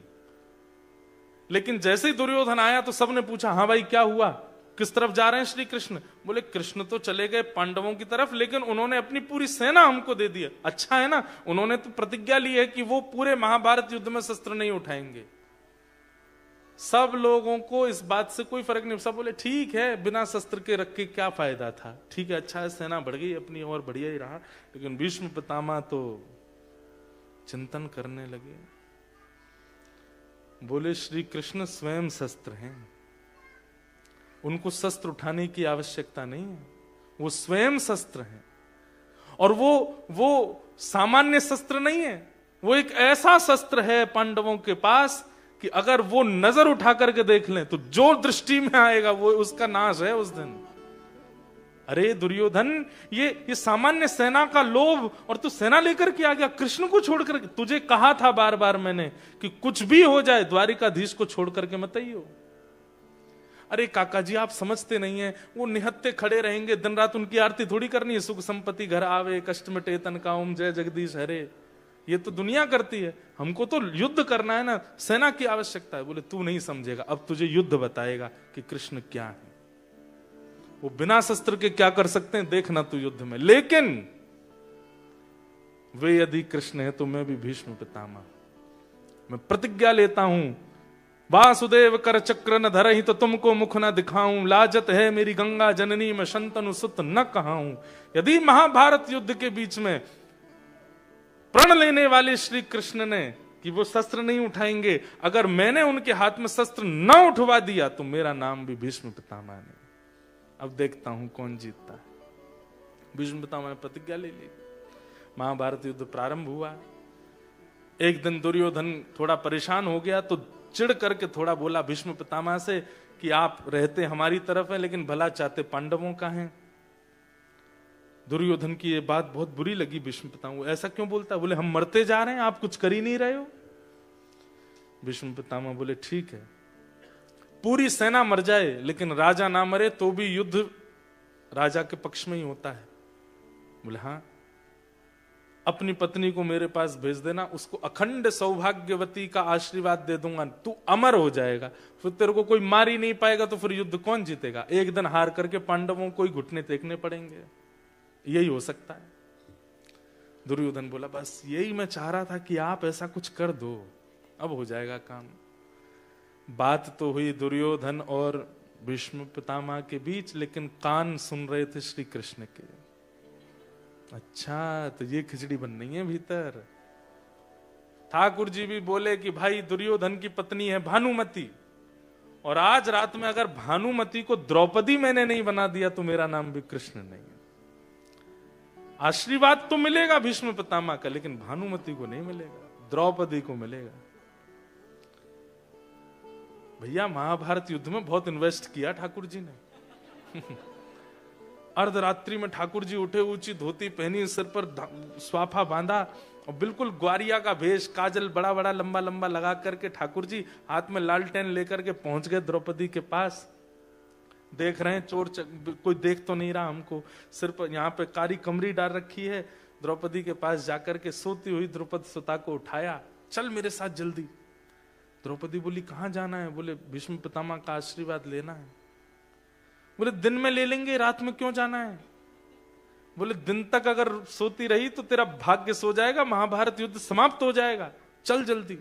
लेकिन जैसे ही दुर्योधन आया तो सबने पूछा, हाँ भाई क्या हुआ, किस तरफ जा रहे हैं श्री कृष्ण? बोले कृष्ण तो चले गए पांडवों की तरफ, लेकिन उन्होंने अपनी पूरी सेना हमको दे दी। अच्छा है ना, उन्होंने तो प्रतिज्ञा ली है कि वो पूरे महाभारत युद्ध में शस्त्र नहीं उठाएंगे। सब लोगों को इस बात से कोई फर्क नहीं। सब बोले ठीक है, बिना शस्त्र के रख के क्या फायदा था, ठीक है, अच्छा है, सेना बढ़ गई अपनी और बढ़िया ही रहा। लेकिन भीष्म पितामह तो चिंतन करने लगे। बोले श्री कृष्ण स्वयं शस्त्र हैं, उनको शस्त्र उठाने की आवश्यकता नहीं है, वो स्वयं शस्त्र हैं। और वो सामान्य शस्त्र नहीं है, वो एक ऐसा शस्त्र है पांडवों के पास कि अगर वो नजर उठा करके देख लें तो जो दृष्टि में आएगा वो उसका नाश है उस दिन। अरे दुर्योधन, ये सामान्य सेना का लोभ, और तू सेना लेकर के आ गया कृष्ण को छोड़कर। तुझे कहा था बार बार मैंने कि कुछ भी हो जाए द्वारिकाधीश को छोड़ करके मत आइयो। अरे काका जी आप समझते नहीं है, वो निहत्ते खड़े रहेंगे दिन रात, उनकी आरती थोड़ी करनी है। सुख संपत्ति घर आवे, कष्ट मिटे तन का, ओम जय जगदीश हरे, ये तो दुनिया करती है, हमको तो युद्ध करना है ना, सेना की आवश्यकता है। बोले तू नहीं समझेगा, अब तुझे युद्ध बताएगा कि कृष्ण क्या है, वो बिना शस्त्र के क्या कर सकते हैं, देखना तू युद्ध में। लेकिन वे यदि कृष्ण है तो मैं भी भीष्म पितामह, मैं प्रतिज्ञा लेता हूं, वासुदेव कर चक्र न धरहि तो तुमको मुख न दिखाऊं, लाजत है मेरी गंगा जननी में शंतनु सुत न कहाऊं। यदि महाभारत युद्ध के बीच में प्रण लेने वाले श्री कृष्ण ने कि वो शस्त्र नहीं उठाएंगे, अगर मैंने उनके हाथ में शस्त्र न उठवा दिया तो मेरा नाम भी भीष्म पितामह नहीं। अब देखता हूं कौन जीतता है। भीष्म पितामह ने प्रतिज्ञा ले ली। महाभारत युद्ध प्रारंभ हुआ। एक दिन दुर्योधन थोड़ा परेशान हो गया तो चिढ़ करके थोड़ा बोला भीष्म पितामह से कि आप रहते हमारी तरफ हैं लेकिन भला चाहते पांडवों का हैं। दुर्योधन की ये बात बहुत बुरी लगी भीष्म पितामह। ऐसा क्यों बोलता? बोले हम मरते जा रहे हैं, आप कुछ कर ही नहीं रहे हो। भीष्म पितामह बोले ठीक है, पूरी सेना मर जाए लेकिन राजा ना मरे तो भी युद्ध राजा के पक्ष में ही होता है। बोले हाँ, अपनी पत्नी को मेरे पास भेज देना, उसको अखंड सौभाग्यवती का आशीर्वाद दे दूंगा, तू अमर हो जाएगा, फिर तेरे को कोई मार ही नहीं पाएगा, तो फिर युद्ध कौन जीतेगा? एक दिन हार करके पांडवों को ही घुटने टेकने पड़ेंगे, यही हो सकता है। दुर्योधन बोला बस यही मैं चाह रहा था कि आप ऐसा कुछ कर दो, अब हो जाएगा काम। बात तो हुई दुर्योधन और भीष्म पितामह के बीच, लेकिन कान सुन रहे थे श्री कृष्ण के। अच्छा तो ये खिचड़ी बननी है भीतर। ठाकुर जी भी बोले कि भाई दुर्योधन की पत्नी है भानुमति, और आज रात में अगर भानुमति को द्रौपदी मैंने नहीं बना दिया तो मेरा नाम भी कृष्ण नहीं है। आशीर्वाद तो मिलेगा भीष्म पितामह का, लेकिन भानुमति को नहीं मिलेगा, द्रौपदी को मिलेगा। भैया महाभारत युद्ध में बहुत इन्वेस्ट किया ठाकुर जी ने। अर्धरात्रि में ठाकुर जी उठे, ऊंची धोती पहनी, सिर पर स्वाफा बांधा और बिल्कुल ग्वारिया का भेष, काजल बड़ा बड़ा लंबा लंबा लगा करके ठाकुर जी हाथ में लालटेन लेकर के पहुंच गए द्रौपदी के पास। देख रहे हैं चोर कोई देख तो नहीं रहा हमको, सिर पर यहाँ पे कारी कमरी डाल रखी है। द्रौपदी के पास जाकर के सोती हुई द्रौपदी सुता को उठाया, चल मेरे साथ जल्दी। द्रौपदी बोली कहाँ जाना है? बोले भीष्म पितामह का आशीर्वाद लेना है। बोले दिन में ले लेंगे, रात में क्यों जाना है? बोले दिन तक अगर सोती रही तो तेरा भाग्य सो जाएगा, महाभारत युद्ध समाप्त हो जाएगा, चल जल्दी।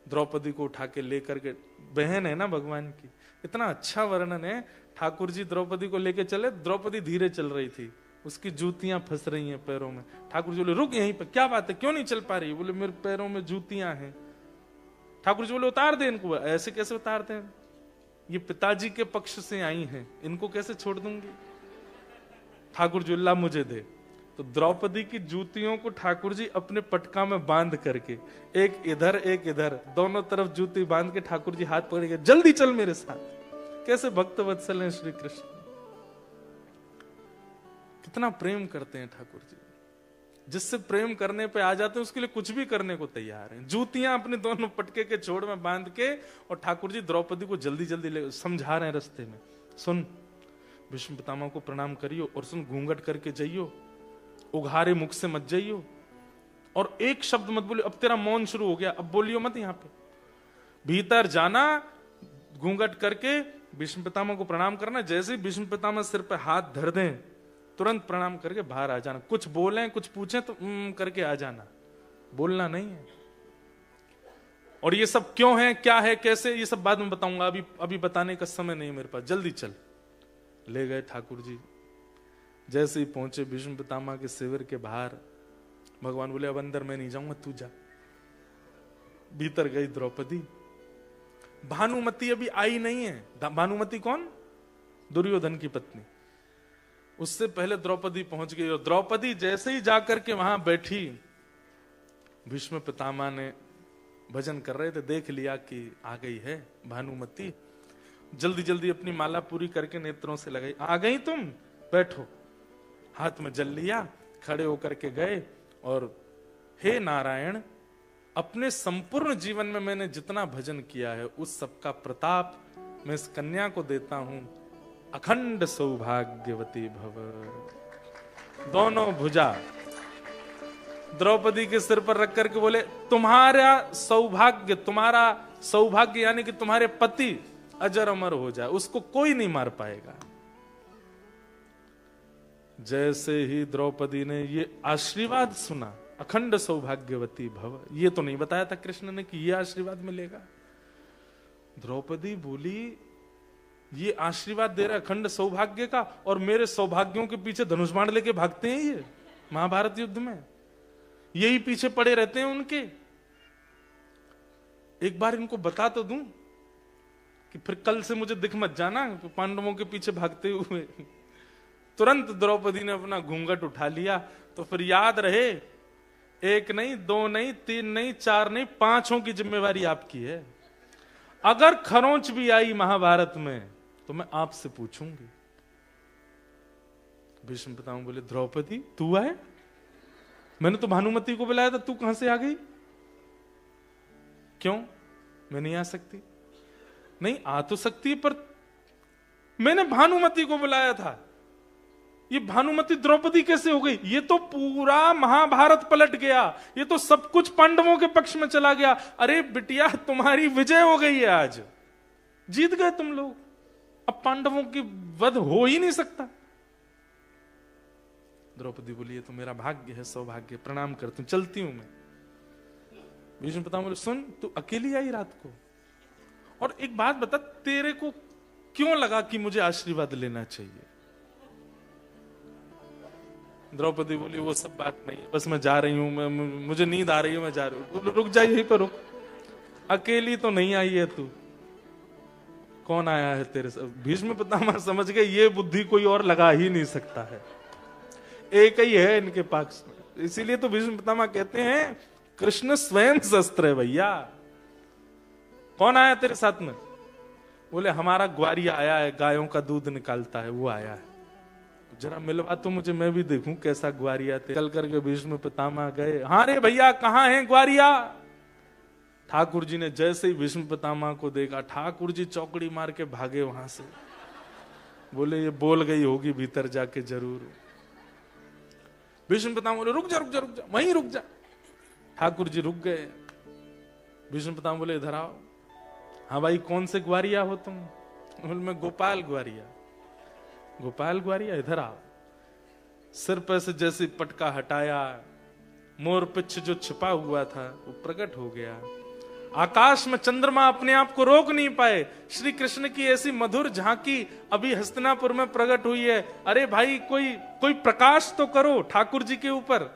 द्रौपदी को उठा के लेकर के, बहन है ना भगवान की, इतना अच्छा वर्णन है। ठाकुर जी द्रौपदी को लेके चले, द्रौपदी धीरे चल रही थी, उसकी जूतियां फंस रही हैं पैरों में। ठाकुर जी बोले रुक यहीं पर, क्या बात है क्यों नहीं चल पा रही? बोले मेरे पैरों में जूतियां हैं। ठाकुर जी बोले उतार दे इनको। ऐसे कैसे उतारते हैं? ये पिताजी के पक्ष से आई हैं, इनको कैसे छोड़ दूंगी? ठाकुर जी अल्लाह मुझे दे। तो द्रौपदी की जूतियों को ठाकुर जी अपने पटका में बांध करके, एक इधर एक इधर, दोनों तरफ जूती बांध के ठाकुर जी हाथ पकड़ के जल्दी चल मेरे साथ। कैसे भक्त वत्सल हैं श्री कृष्ण। कितना प्रेम करते हैं ठाकुर जी। जिससे प्रेम करने पे आ जाते हैं उसके लिए कुछ भी करने को तैयार हैं। जूतियां अपने दोनों पटके के छोड़ में बांध के, और ठाकुर जी द्रौपदी को जल्दी जल्दी समझा रहे हैं रास्ते में, सुन भीष्म पितामह को प्रणाम करियो, और सुन घूंघट करके जाइयो, उघारे मुख से मत जाइयो, और एक शब्द मत बोलियो। अब तेरा मौन शुरू हो गया, अब बोलियो मत। यहाँ पे भीतर जाना, घूंघट करके भीष्म पितामह को प्रणाम करना। जैसे ही भीष्म पितामह सिर पे हाथ धर दें, तुरंत प्रणाम करके बाहर आ जाना। कुछ बोलें कुछ पूछें तो करके आ जाना, बोलना नहीं है। और ये सब क्यों है, क्या है, कैसे, ये सब बाद में बताऊंगा, अभी बताने का समय नहीं मेरे पास। जल्दी चल। ले गए ठाकुर जी। जैसे ही पहुंचे भीष्म पितामह के शिविर के बाहर, भगवान बोले अब अंदर मैं नहीं जाऊंगा, तू जा। भीतर गई द्रौपदी। भानुमति अभी आई नहीं है। भानुमति कौन? दुर्योधन की पत्नी। उससे पहले द्रौपदी पहुंच गई, और द्रौपदी जैसे ही जाकर के वहां बैठी, भीष्म पितामह ने भजन कर रहे थे, देख लिया कि आ गई है भानुमति। जल्दी जल्दी अपनी माला पूरी करके नेत्रों से लगाई। आ गई तुम, बैठो। हाथ में जल लिया, खड़े होकर के गए, और हे नारायण, अपने संपूर्ण जीवन में मैंने जितना भजन किया है उस सबका प्रताप मैं इस कन्या को देता हूं। अखंड सौभाग्यवती भव। दोनों भुजा द्रौपदी के सिर पर रख करके बोले, तुम्हारा सौभाग्य यानी कि तुम्हारे पति अजर अमर हो जाए, उसको कोई नहीं मार पाएगा। जैसे ही द्रौपदी ने ये आशीर्वाद सुना, अखंड सौभाग्यवती भव, ये तो नहीं बताया था कृष्ण ने कि ये आशीर्वाद मिलेगा। द्रौपदी बोली, ये आशीर्वाद दे रहा अखंड सौभाग्य का, और मेरे सौभाग्यों के पीछे धनुष बाण लेके भागते हैं ये महाभारत युद्ध में, यही पीछे पड़े रहते हैं उनके। एक बार इनको बता तो दूं कि फिर कल से मुझे दिख मत जाना पांडवों के पीछे भागते हुए। तुरंत द्रौपदी ने अपना घूंघट उठा लिया। तो फिर याद रहे, एक नहीं, दो नहीं, तीन नहीं, चार नहीं, पांचों की जिम्मेवारी आपकी है। अगर खरोंच भी आई महाभारत में तो मैं आपसे पूछूंगी। भीष्म पितामह बोले, द्रौपदी तू आए? मैंने तो भानुमति को बुलाया था, तू कहां से आ गई? क्यों, मैं नहीं आ सकती? नहीं, आ तो सकती, पर मैंने भानुमति को बुलाया था। ये भानुमति द्रौपदी कैसे हो गई? ये तो पूरा महाभारत पलट गया, ये तो सब कुछ पांडवों के पक्ष में चला गया। अरे बिटिया, तुम्हारी विजय हो गई है, आज जीत गए तुम लोग, अब पांडवों की वध हो ही नहीं सकता। द्रौपदी बोली, ये तो मेरा भाग्य है, सौभाग्य, प्रणाम करती हूं, चलती हूं मैं। भीष्म पितामह बोले, सुन, तू अकेली आई रात को, और एक बात बता, तेरे को क्यों लगा कि मुझे आशीर्वाद लेना चाहिए? द्रौपदी बोली, वो सब बात नहीं, बस मैं जा रही हूं, मुझे नींद आ रही है, मैं जा रही हूं। रुक जा, यहीं पर रुक, अकेली तो नहीं आई है तू, कौन आया है तेरे साथ? भीष्म पितामह समझ गए ये बुद्धि कोई और लगा ही नहीं सकता है, एक ही है इनके पास। इसीलिए तो भीष्म पितामह कहते हैं कृष्ण स्वयं शस्त्र है भैया। कौन आया तेरे साथ में? बोले, हमारा ग्वारिया आया है, गायों का दूध निकालता है, वो आया है। जरा मिलवा तो मुझे, मैं भी देखूं कैसा ग्वारिया थे। चल करके भीष्म पितामह गए। हाँ रे भैया, कहां है ग्वारिया? ठाकुर जी ने जैसे ही भीष्म पितामह को देखा, ठाकुर जी चौकड़ी मार के भागे वहां से। बोले, ये बोल गई होगी भीतर जाके जरूर। भीष्म पितामह बोले, रुक जा रुक जा रुक जा, वहीं रुक जा। ठाकुर जी रुक गए। भीष्म पितामह बोले, इधर आओ। हाँ भाई, कौन से ग्वारिया हो तुम? बोले, मैं गोपाल ग्वारिया। गोपाल ग्वारिया, इधर आओ। सिर पर से जैसे पटका हटाया, मोर पिच्छ जो छिपा हुआ था वो प्रकट हो गया। आकाश में चंद्रमा अपने आप को रोक नहीं पाए। श्री कृष्ण की ऐसी मधुर झांकी अभी हस्तिनापुर में प्रकट हुई है। अरे भाई, कोई प्रकाश तो करो ठाकुर जी के ऊपर।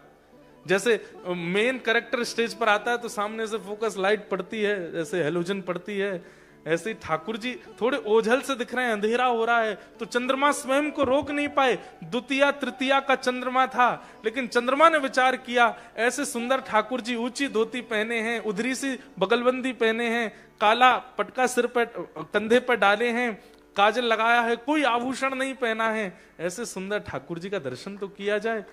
जैसे मेन कैरेक्टर स्टेज पर आता है तो सामने से फोकस लाइट पड़ती है, जैसे हेलोजन पड़ती है, ऐसे ही ठाकुर जी थोड़े ओझल से दिख रहे हैं, अंधेरा हो रहा है, तो चंद्रमा स्वयं को रोक नहीं पाए। द्वितीया तृतीया का चंद्रमा था, लेकिन चंद्रमा ने विचार किया, ऐसे सुंदर ठाकुर जी ऊंची धोती पहने हैं, उधरी सी बगलबंदी पहने हैं, काला पटका सिर पर कंधे पर डाले हैं, काजल लगाया है, कोई आभूषण नहीं पहना है, ऐसे सुंदर ठाकुर जी का दर्शन तो किया जाए।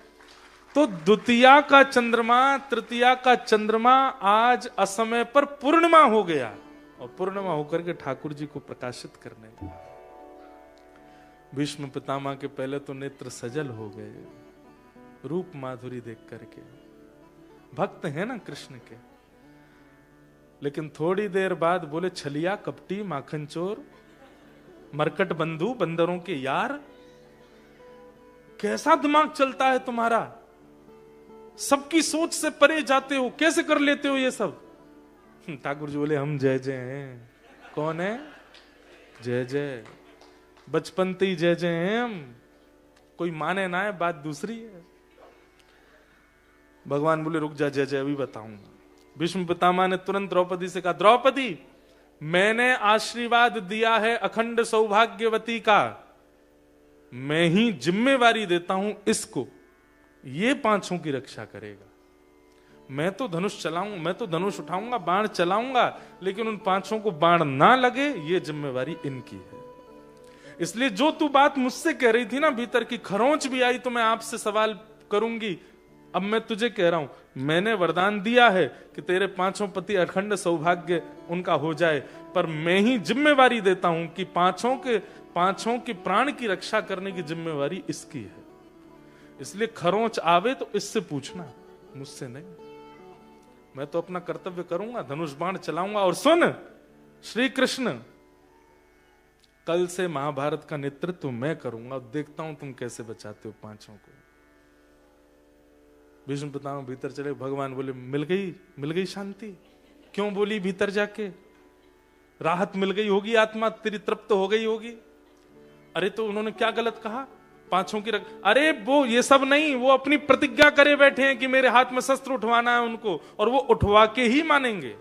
तो द्वितीया का चंद्रमा, तृतीया का चंद्रमा आज असमय पर पूर्णिमा हो गया और पूर्णिमा होकर के ठाकुर जी को प्रकाशित करने लगा। भीष्म पितामह के पहले तो नेत्र सजल हो गए रूप माधुरी देख करके, भक्त है ना कृष्ण के। लेकिन थोड़ी देर बाद बोले, छलिया कपटी माखन चोर, मरकट बंधु बंदरों के यार, कैसा दिमाग चलता है तुम्हारा, सबकी सोच से परे जाते हो, कैसे कर लेते हो ये सब। ठाकुर जी बोले, हम जय जय हैं। कौन है? जय जय, बचपन से ही जय जय हैं हम, कोई माने ना है बात दूसरी है। भगवान बोले, रुक जा जय जय, अभी बताऊंगा। भीष्म पितामह ने तुरंत द्रौपदी से कहा, द्रौपदी मैंने आशीर्वाद दिया है अखंड सौभाग्यवती का, मैं ही जिम्मेवारी देता हूं इसको, ये पांचों की रक्षा करेगा। मैं तो धनुष चलाऊंगा, मैं तो धनुष उठाऊंगा, बाण चलाऊंगा, लेकिन उन पांचों को बाण ना लगे ये जिम्मेवारी इनकी है। इसलिए जो तू बात मुझसे कह रही थी ना भीतर की, खरोंच भी आई तो मैं आपसे सवाल करूंगी, अब मैं तुझे कह रहा हूं, मैंने वरदान दिया है कि तेरे पांचों पति अखंड सौभाग्य उनका हो जाए, पर मैं ही जिम्मेवारी देता हूं कि पांचों के प्राण की रक्षा करने की जिम्मेवारी इसकी है। इसलिए खरोंच आवे तो इससे पूछना, मुझसे नहीं। मैं तो अपना कर्तव्य करूंगा, धनुष बाण चलाऊंगा। और सुन श्री कृष्ण, कल से महाभारत का नेतृत्व मैं करूंगा, देखता हूं तुम कैसे बचाते हो पांचों को। भीष्म पितामह भीतर चले, भगवान बोले, मिल गई शांति। क्यों बोली भीतर जाके? राहत मिल गई होगी, आत्मा तेरी तृप्त हो गई होगी। अरे तो उन्होंने क्या गलत कहा? पांचों की अरे वो ये सब नहीं, वो अपनी प्रतिज्ञा करे बैठे हैं कि मेरे हाथ में शस्त्र उठवाना है उनको, और वो उठवा के ही मानेंगे।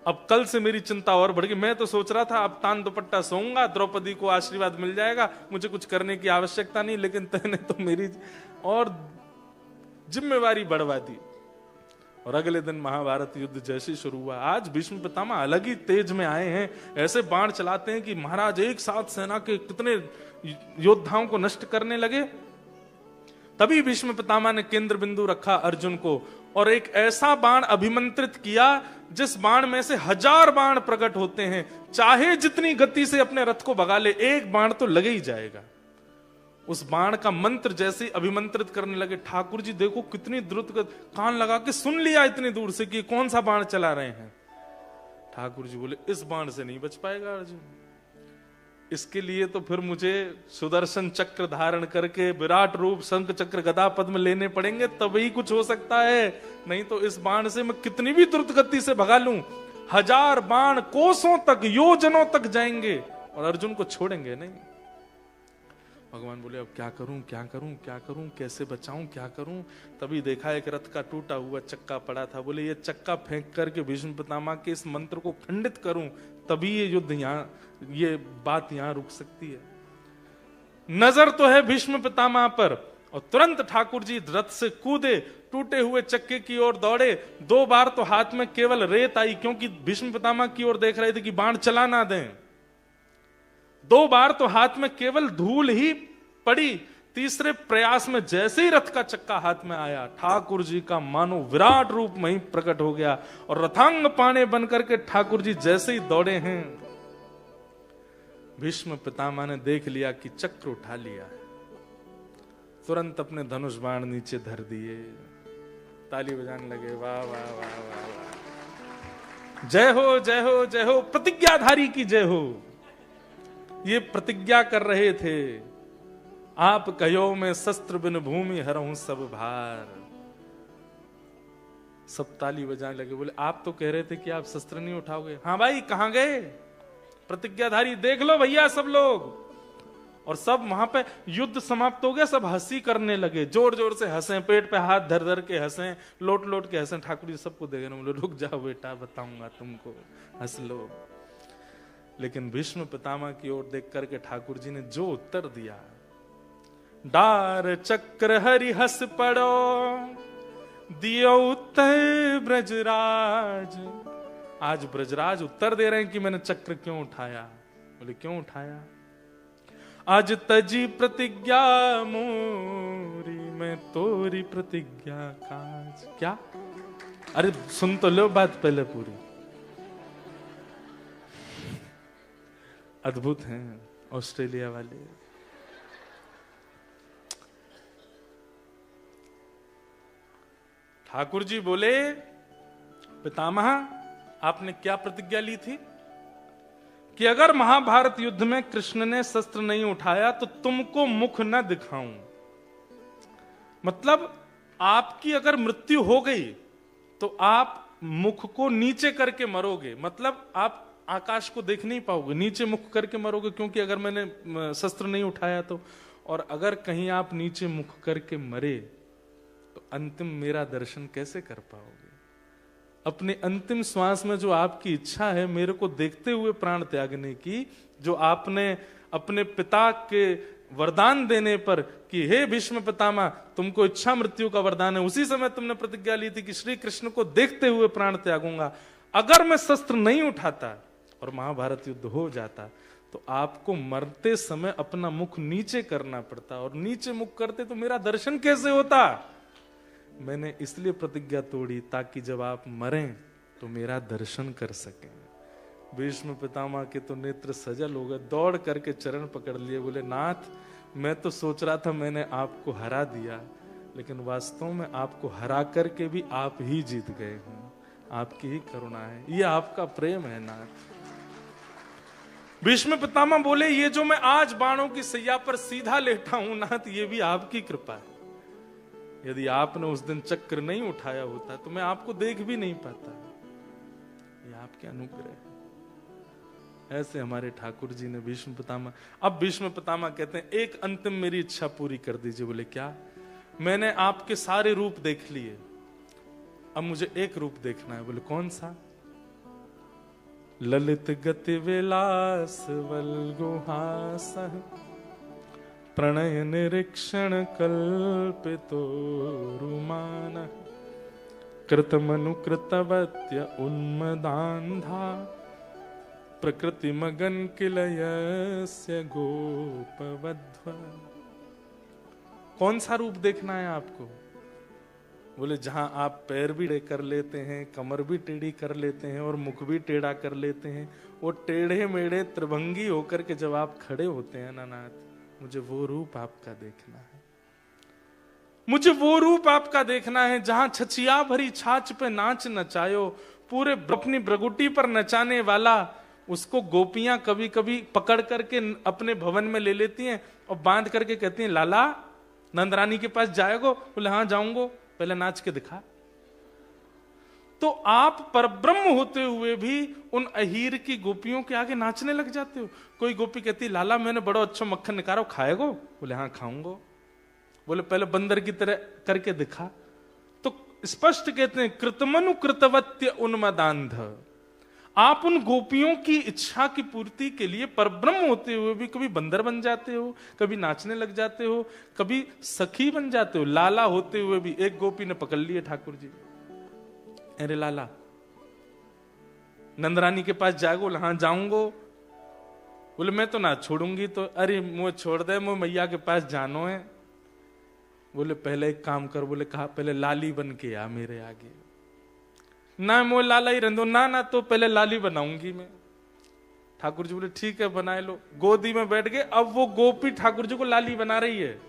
अब कल से मेरी चिंता और बढ़ गई। मैं तो सोच रहा था अब तान दुपट्टा सोऊंगा, द्रौपदी को आशीर्वाद मिल जाएगा, मुझे कुछ करने की आवश्यकता नहीं, लेकिन तूने तो मेरी और जिम्मेवारी बढ़वा दी। और अगले दिन महाभारत युद्ध जैसे शुरू हुआ। आज भीष्म पितामह अलग ही तेज में आए हैं, ऐसे बाण चलाते हैं कि महाराज एक साथ सेना के कितने योद्धाओं को नष्ट करने लगे। तभी भीष्म पितामह ने केंद्र बिंदु रखा अर्जुन को, और एक ऐसा बाण अभिमंत्रित किया जिस बाण में से 1000 बाण प्रकट होते हैं, चाहे जितनी गति से अपने रथ को भगा ले, एक बाण तो लगे ही जाएगा। उस बाण का मंत्र जैसे अभिमंत्रित करने लगे, ठाकुर जी देखो कितनी द्रुत, कान लगा के सुन लिया इतनी दूर से कि कौन सा बाण चला रहे हैं। ठाकुर जी बोले, इस बाण से नहीं बच पाएगा अर्जुन, इसके लिए तो फिर मुझे सुदर्शन चक्र धारण करके विराट रूप शंख चक्र गदा पद्म लेने पड़ेंगे, तभी कुछ हो सकता है, नहीं तो इस बाण से मैं कितनी भी द्रुत गति से भगा लूं, 1000 बाण कोसों तक, योजनों तक जाएंगे और अर्जुन को छोड़ेंगे नहीं। भगवान बोले, अब क्या करूं क्या करूं क्या करूं, कैसे बचाऊं क्या करूं। तभी देखा एक रथ का टूटा हुआ चक्का पड़ा था। बोले, ये चक्का फेंक करके भीष्म पितामह के इस मंत्र को खंडित करूं, तभी ये युद्ध यहाँ, ये बात यहां रुक सकती है। नजर तो है भीष्म पितामह पर, और तुरंत ठाकुर जी रथ से कूदे, टूटे हुए चक्के की ओर दौड़े। 2 बार तो हाथ में केवल रेत आई, क्योंकि भीष्म पितामह की ओर देख रहे थे कि बाण चला ना दें। 2 बार तो हाथ में केवल धूल ही पड़ी। तीसरे प्रयास में जैसे ही रथ का चक्का हाथ में आया, ठाकुर जी का मानो विराट रूप वहीं प्रकट हो गया, और रथांग पाने बनकर के ठाकुर जी जैसे ही दौड़े हैं, भीष्म पितामह ने देख लिया कि चक्र उठा लिया है, तुरंत अपने धनुष बाण नीचे धर दिए, ताली बजाने लगे, वाह वाह वाह वाह वाह, जय हो जय हो जय हो, प्रतिज्ञाधारी की जय हो। ये प्रतिज्ञा कर रहे थे, आप कहो मैं शस्त्र बिन भूमि हरहूं सब भार। सब ताली बजाने लगे, बोले आप तो कह रहे थे कि आप शस्त्र नहीं उठाओगे। हाँ भाई, कहां गए प्रतिज्ञाधारी, देख लो भैया सब लोग। और सब वहां पे युद्ध समाप्त हो गया, सब हंसी करने लगे, जोर जोर से हंसे, पेट पे हाथ धर धर के हंसे, लोट लोट के हंसे। ठाकुर जी सबको देख रहे, बोले रुक जाओ बेटा, बताऊंगा तुमको, हंस लो। लेकिन भीष्म पितामह की ओर देख करके ठाकुर जी ने जो उत्तर दिया, डार चक्र हरि हस पड़ो, दियो उत्तर ब्रजराज। आज ब्रजराज उत्तर दे रहे हैं कि मैंने चक्र क्यों उठाया। बोले क्यों उठाया? आज तजी प्रतिज्ञा मोरी, मैं तोरी प्रतिज्ञा काज। क्या? अरे सुन तो लो बात पहले पूरी। अद्भुत हैं ऑस्ट्रेलिया वाले। ठाकुर जी बोले, पितामह आपने क्या प्रतिज्ञा ली थी कि अगर महाभारत युद्ध में कृष्ण ने शस्त्र नहीं उठाया तो तुमको मुख न दिखाऊं। मतलब आपकी अगर मृत्यु हो गई तो आप मुख को नीचे करके मरोगे, मतलब आप आकाश को देख नहीं पाओगे, नीचे मुख करके मरोगे, क्योंकि अगर मैंने शस्त्र नहीं उठाया तो। और अगर कहीं आप नीचे मुख करके मरे तो अंतिम मेरा दर्शन कैसे कर पाओगे? अपने अंतिम श्वास में जो आपकी इच्छा है मेरे को देखते हुए प्राण त्यागने की, जो आपने अपने पिता के वरदान देने पर कि हे भीष्म पितामह तुमको इच्छा मृत्यु का वरदान है, उसी समय तुमने प्रतिज्ञा ली थी कि श्री कृष्ण को देखते हुए प्राण त्यागूंगा। अगर मैं शस्त्र नहीं उठाता और महाभारत युद्ध हो जाता तो आपको मरते समय अपना मुख नीचे करना पड़ता, और नीचे मुख करते तो मेरा दर्शन कैसे होता? मैंने इसलिए प्रतिज्ञा तोड़ी ताकि जब आप मरें तो मेरा दर्शन कर सकें। भीष्म पितामह के तो नेत्र सजल हो गए, दौड़ करके चरण पकड़ लिए, बोले नाथ मैं तो सोच रहा था मैंने आपको हरा दिया, लेकिन वास्तव में आपको हरा करके भी आप ही जीत गए हैं, आपकी ही करुणा है, ये आपका प्रेम है नाथ। भीष्म पितामह बोले, ये जो मैं आज बाणों की सैया पर सीधा लेटा हूं नाथ, ये भी आपकी कृपा है। यदि आपने उस दिन चक्र नहीं उठाया होता तो मैं आपको देख भी नहीं पाता, ये आपके अनुग्रह है। ऐसे हमारे ठाकुर जी ने भीष्म पितामह। अब भीष्म पितामह कहते हैं एक अंतिम मेरी इच्छा पूरी कर दीजिए। बोले क्या? मैंने आपके सारे रूप देख लिए, अब मुझे एक रूप देखना है। बोले कौन सा? ललित गति विलास वल्गुहास प्रणय निरीक्षण कल्पितो रुमान कृतमनुकृतवत्य उन्मदान्धा प्रकृति मगन किलयस्य गोपवध्व। कौन सा रूप देखना है आपको? बोले जहां आप पैर भी टेढ़े कर लेते हैं, कमर भी टेढ़ी कर लेते हैं और मुख भी टेढ़ा कर लेते हैं, वो टेढ़े मेढ़े त्रिभंगी होकर के जब आप खड़े होते हैं ना नाथ, मुझे वो रूप आपका देखना है। मुझे वो रूप आपका देखना है जहां छछिया भरी छाछ पे नाच नचायो, पूरे अपनी ब्रगुटी पर नचाने वाला, उसको गोपियां कभी कभी पकड़ करके अपने भवन में ले लेती हैं और बांध करके कहती हैं लाला नंदरानी के पास जाएगो? बोले हाँ जाऊंगो, पहले नाच के दिखा। तो आप परब्रह्म होते हुए भी उन अहीर की गोपियों के आगे नाचने लग जाते हो। कोई गोपी कहती लाला मैंने बड़ा अच्छा मक्खन निकाला, खाएगो? बोले हाँ खाऊंगो। बोले पहले बंदर की तरह करके दिखा। तो स्पष्ट कहते हैं कृतमनु कृतवत्य उन्मदान्ध। आप उन गोपियों की इच्छा की पूर्ति के लिए परब्रह्म होते हुए भी कभी बंदर बन जाते हो, कभी नाचने लग जाते हो, कभी सखी बन जाते हो। लाला होते हुए भी एक गोपी ने पकड़ लिए ठाकुर जी, अरे लाला नंदरानी के पास जाओगे? बोले हाँ जाऊंगो। बोले मैं तो ना छोड़ूंगी। तो अरे मुझे छोड़ दे, मुझे मैया के पास जानो है। बोले पहले एक काम कर। बोले कहा? पहले लाली बन के आ मेरे आगे। ना मोह लाला ही रंदो, ना ना तो पहले लाली बनाऊंगी मैं। ठाकुर जी बोले ठीक है बनाए लो। गोदी में बैठ गए। अब वो गोपी ठाकुर जी को लाली बना रही है,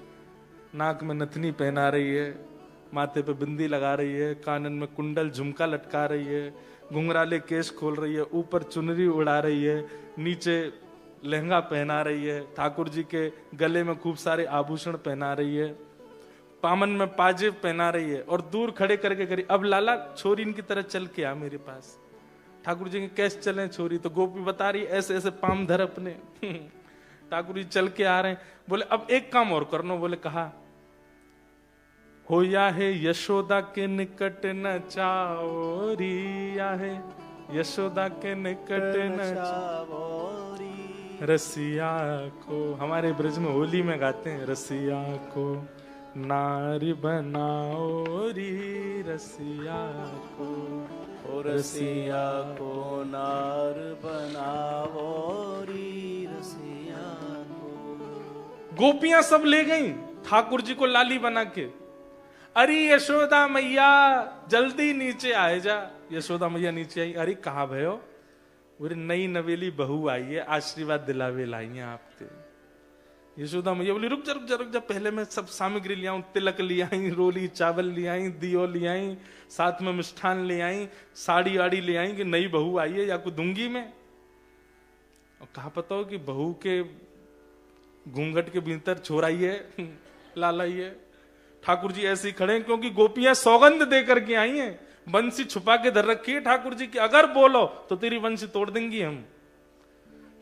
नाक में नथनी पहना रही है, माथे पे बिंदी लगा रही है, कानन में कुंडल झुमका लटका रही है, घुंघराले केश खोल रही है, ऊपर चुनरी उड़ा रही है, नीचे लहंगा पहना रही है, ठाकुर जी के गले में खूब सारे आभूषण पहना रही है, पामन में पाजेब पहना रही है, और दूर खड़े करके करी अब लाला छोरी इनकी तरह चल के आ मेरे पास। ठाकुर जी के कैसे चले छोरी? तो गोपी बता रही ऐसे ऐसे पाम धर अपने। ठाकुर जी चल के आ रहे हैं। बोले अब एक काम और करना। बोले कहा? हो या है यशोदा के निकट न चाओरी, या है यशोदा के निकट न चाओरी, रसिया को। हमारे ब्रज में होली में गाते हैं रसिया को नारी बनाओ री रसिया को, ओ रसिया को नार बनाओ री रसिया को। गोपियां सब ले गई ठाकुर जी को लाली बना के। अरे यशोदा मैया जल्दी नीचे आए जा। यशोदा मैया नीचे आई। अरे कहा भयो? बोले नई नवेली बहू आई है, आशीर्वाद दिलावे लाई है आपके। यशोदा मैया बोली रुक जा रुक जा रुक जा, पहले मैं सब सामग्री ले आऊं। तिलक ले आई, रोली चावल ले आई, दियो ले आई, साथ में मिष्ठान ले आई, साड़ी आड़ी ले आई कि नई बहू आई है या को दूंगी मैं। और कहा पता हो कि बहू के घूंघट के भीतर छोराई है, लालाई है। ठाकुर जी ऐसे ही खड़े हैं क्योंकि गोपियां सौगंध दे करके आई हैं। बंसी छुपा के धर रखी है ठाकुर जी की, अगर बोलो तो तेरी बंसी तोड़ देंगी हम।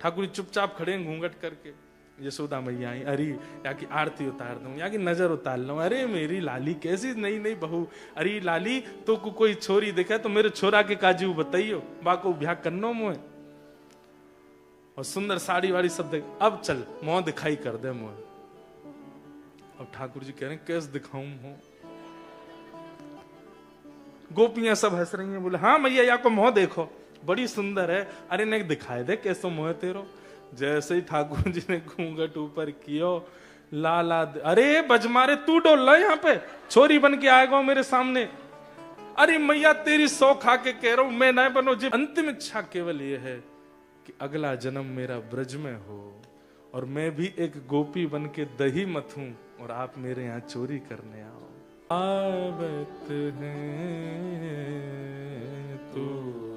ठाकुर जी चुपचाप खड़े हैं घूंघट करके। यशोदा मैया आई। अरे या की आरती उतार दूं, या की नजर उतार लूं। अरे मेरी लाली कैसी नई नई बहू। अरे लाली तो कोई छोरी दिखे तो मेरे छोरा के काजू बताइयो, बाको ब्याह करनो मुझे। और सुंदर साड़ी वाड़ी सब देख। अब चल मुंह दिखाई कर दे मुझे। अब ठाकुर जी कह रहे हैं कैसे दिखाऊं मुंह। गोपियां सब हंस रही हैं। बोले हाँ मैया या को मुंह देखो, बड़ी सुंदर है। अरे नहीं दिखाए दे कैसो मुंह तेरो। जैसे ही ठाकुर जी ने घूंघट ऊपर कियो, लाला अरे बजमारे तू डोल ला यहाँ पे, छोरी बन के आएगा मेरे सामने। अरे मैया तेरी सौ खा के कह रहा हूं मैं ना बनो जी। अंतिम इच्छा केवल ये है कि अगला जन्म मेरा ब्रज में हो और मैं भी एक गोपी बन के दही मथूं और आप मेरे यहाँ चोरी करने आओ। आवत है तू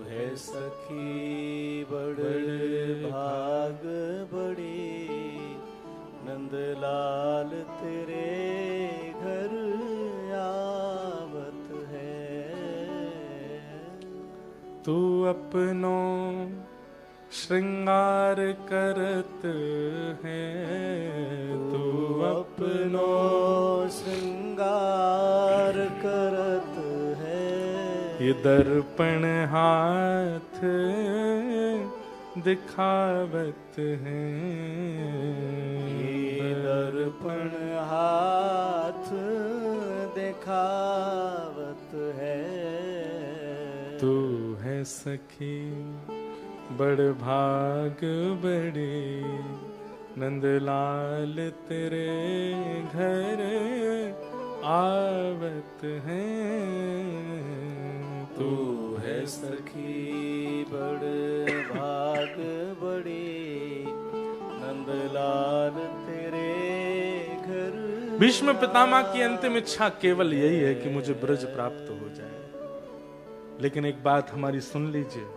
है सखी बड़े भाग बड़े, नंदलाल तेरे घर आवत है। तू अपनो श्रृंगार करत है, तू अपनो श्रृंगार करत है। ये दर्पण हाथ दिखावत है, ये दर्पण हाथ दिखावत है। तू है सखी बड़ भाग बड़े, नंदलाल तेरे घर आवत है। तू है सखी बड़ भाग बड़े, नंदलाल तेरे घर। भीष्म पितामह की अंतिम इच्छा केवल यही है कि मुझे ब्रज प्राप्त हो जाए। लेकिन एक बात हमारी सुन लीजिए,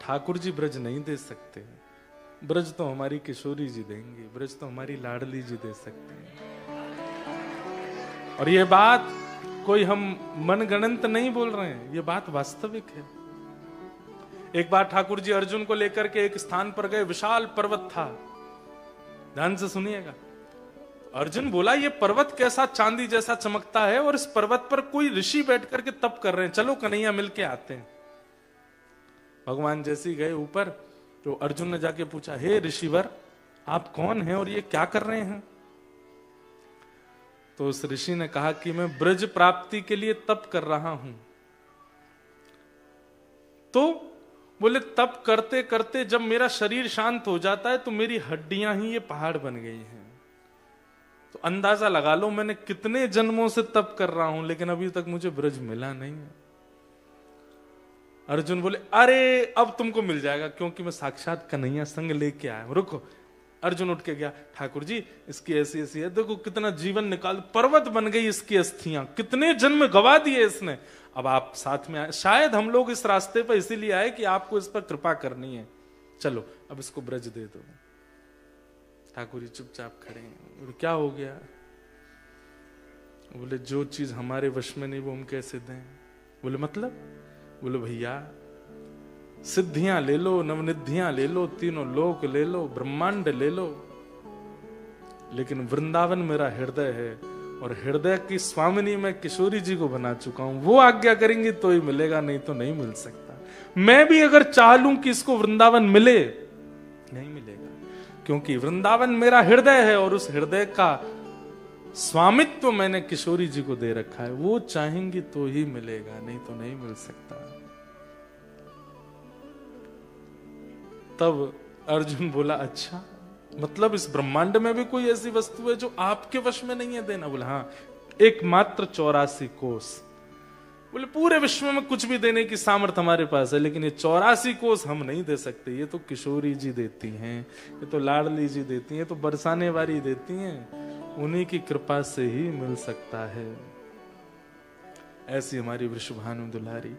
ठाकुर जी ब्रज नहीं दे सकते। ब्रज तो हमारी किशोरी जी देंगे, ब्रज तो हमारी लाडली जी दे सकते हैं। और ये बात कोई हम मनगणंत नहीं बोल रहे हैं, ये बात वास्तविक है। एक बार ठाकुर जी अर्जुन को लेकर के एक स्थान पर गए, विशाल पर्वत था। ध्यान से सुनिएगा। अर्जुन बोला ये पर्वत कैसा चांदी जैसा चमकता है और इस पर्वत पर कोई ऋषि बैठ करके तप कर रहे हैं, चलो कन्हैया मिलके आते हैं। भगवान जैसे ही गए ऊपर तो अर्जुन ने जाके पूछा, हे ऋषिवर आप कौन हैं और ये क्या कर रहे हैं? तो उस ऋषि ने कहा कि मैं ब्रज प्राप्ति के लिए तप कर रहा हूं। तो बोले तप करते करते जब मेरा शरीर शांत हो जाता है तो मेरी हड्डियां ही ये पहाड़ बन गई हैं। तो अंदाजा लगा लो मैंने कितने जन्मों से तप कर रहा हूं लेकिन अभी तक मुझे ब्रज मिला नहीं है। अर्जुन बोले अरे अब तुमको मिल जाएगा क्योंकि मैं साक्षात कन्हैया संग लेके आया हूं। रुको। अर्जुन उठ के गया, ठाकुर जी इसकी ऐसी ऐसी है, देखो कितना जीवन निकाल, पर्वत बन गई इसकी अस्थियां, कितने जन्म गवा दिए इसने। अब आप साथ में आए, शायद हम लोग इस रास्ते पर इसीलिए आए कि आपको इस पर कृपा करनी है, चलो अब इसको ब्रज दे दो। ठाकुर जी चुपचाप खड़े हैं। बोले क्या हो गया? बोले जो चीज हमारे वश में नहीं वो हम कैसे दें? बोले मतलब? बोले भैया सिद्धियां ले लो, नवनिधियां ले लो, तीनों लोक ले लो, ब्रह्मांड ले लो, लेकिन वृंदावन मेरा हृदय है और हृदय की स्वामिनी मैं किशोरी जी को बना चुका हूं। वो आज्ञा करेंगी तो ही मिलेगा, नहीं तो नहीं मिल सकता। मैं भी अगर चाह लूं कि इसको वृंदावन मिले, नहीं मिलेगा, क्योंकि वृंदावन मेरा हृदय है और उस हृदय का स्वामित्व मैंने किशोरी जी को दे रखा है, वो चाहेंगी तो ही मिलेगा, नहीं तो नहीं मिल सकता। तब अर्जुन बोला अच्छा, मतलब इस ब्रह्मांड में भी कोई ऐसी वस्तु है जो आपके वश में नहीं है देना? बोला हाँ, एकमात्र 84 कोस। बोले पूरे विश्व में कुछ भी देने की सामर्थ्य हमारे पास है, लेकिन ये 84 कोस हम नहीं दे सकते। ये तो किशोरी जी देती हैं, ये तो लाडली जी देती हैं, तो बरसाने वाली देती हैं, उन्हीं की कृपा से ही मिल सकता है। ऐसी हमारी वृषभानु दुलारी।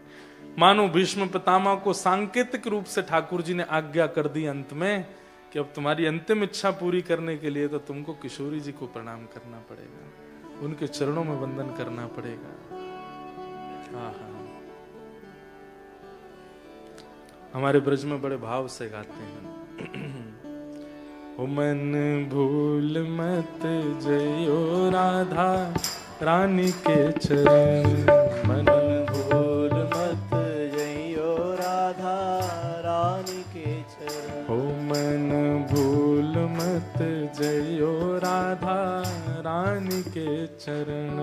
मानो भीष्म पितामह को सांकेतिक रूप से ठाकुर जी ने आज्ञा कर दी अंत में कि अब तुम्हारी अंतिम इच्छा पूरी करने के लिए तो तुमको किशोरी जी को प्रणाम करना पड़ेगा, उनके चरणों में वंदन करना पड़ेगा। हमारे ब्रज में बड़े भाव से गाते हैं। ओ मन भूल मत जयो राधा रानी के चरण, मन भूल मत जइयो राधा रानी के चरण। ओ मन भूल मत जयो राधा रानी के चरण,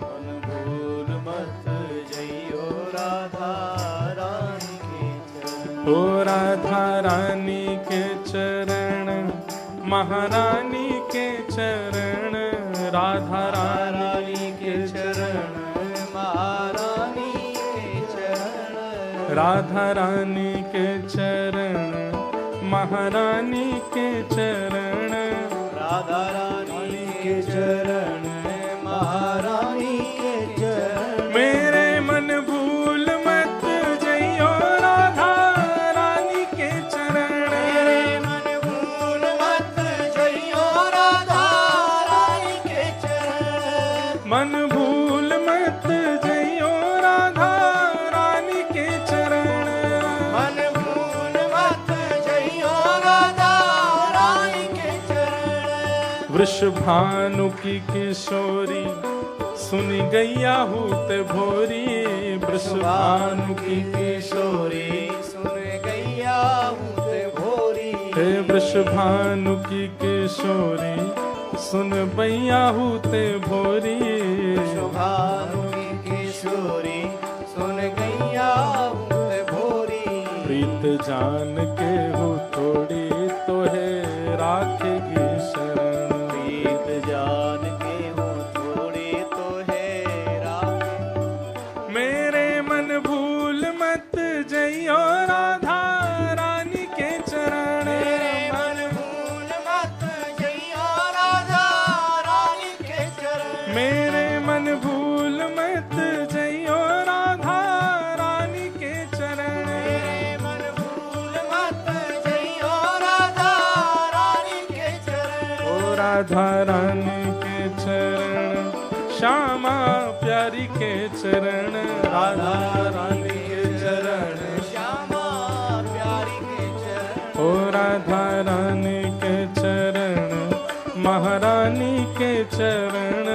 मन भूल मत जइयो राधा रानी के चरण। ओ राधा रानी के चरण, महारानी के चरण, राधा रानी के चरण, महारानी के चरण। राधा रानी के चरण, महारानी के चरण, राधा रानी के चरण, महारानी के चरण। मेरे मन भूल मत जइयो राधा रानी के चरण, मेरे मन भूल मत जइयो राधा रानी के चरण। मन भूल मत जइयो राधा रानी के चरण, मन भूल मत जइयो राधा रानी के चरण। वृषभानु की किशोरी सुनी गैया हूत भोरी, वृषभानु की किशोरी सुन गैया हूत भोरी। हे वृषभानु की किशोरी सुन बैया हूते भोरी, वृषभानु की किशोरी सुन गैया हूत भोरी। प्रीत जान के हो थोड़ी तो है राखेगी शरण, प्रीत जान के हो थोड़ी तो है राख। मेरे मन भूल मत जइयो राधा रानी के चरण, मेरे मन भूल मत जइयो राधा रानी के चरण। मेरे मन भूल मत जइयो राधा रानी के चरण, मेरे मन भूल मत जइयो राधा रानी के चरण। ओ राधा रानी के चरण, श्यामा प्यारी के चरण, राधा रानी के चरण, श्यामा प्यारी के चरण। ओ राधा रानी के चरण, महारानी के चरण,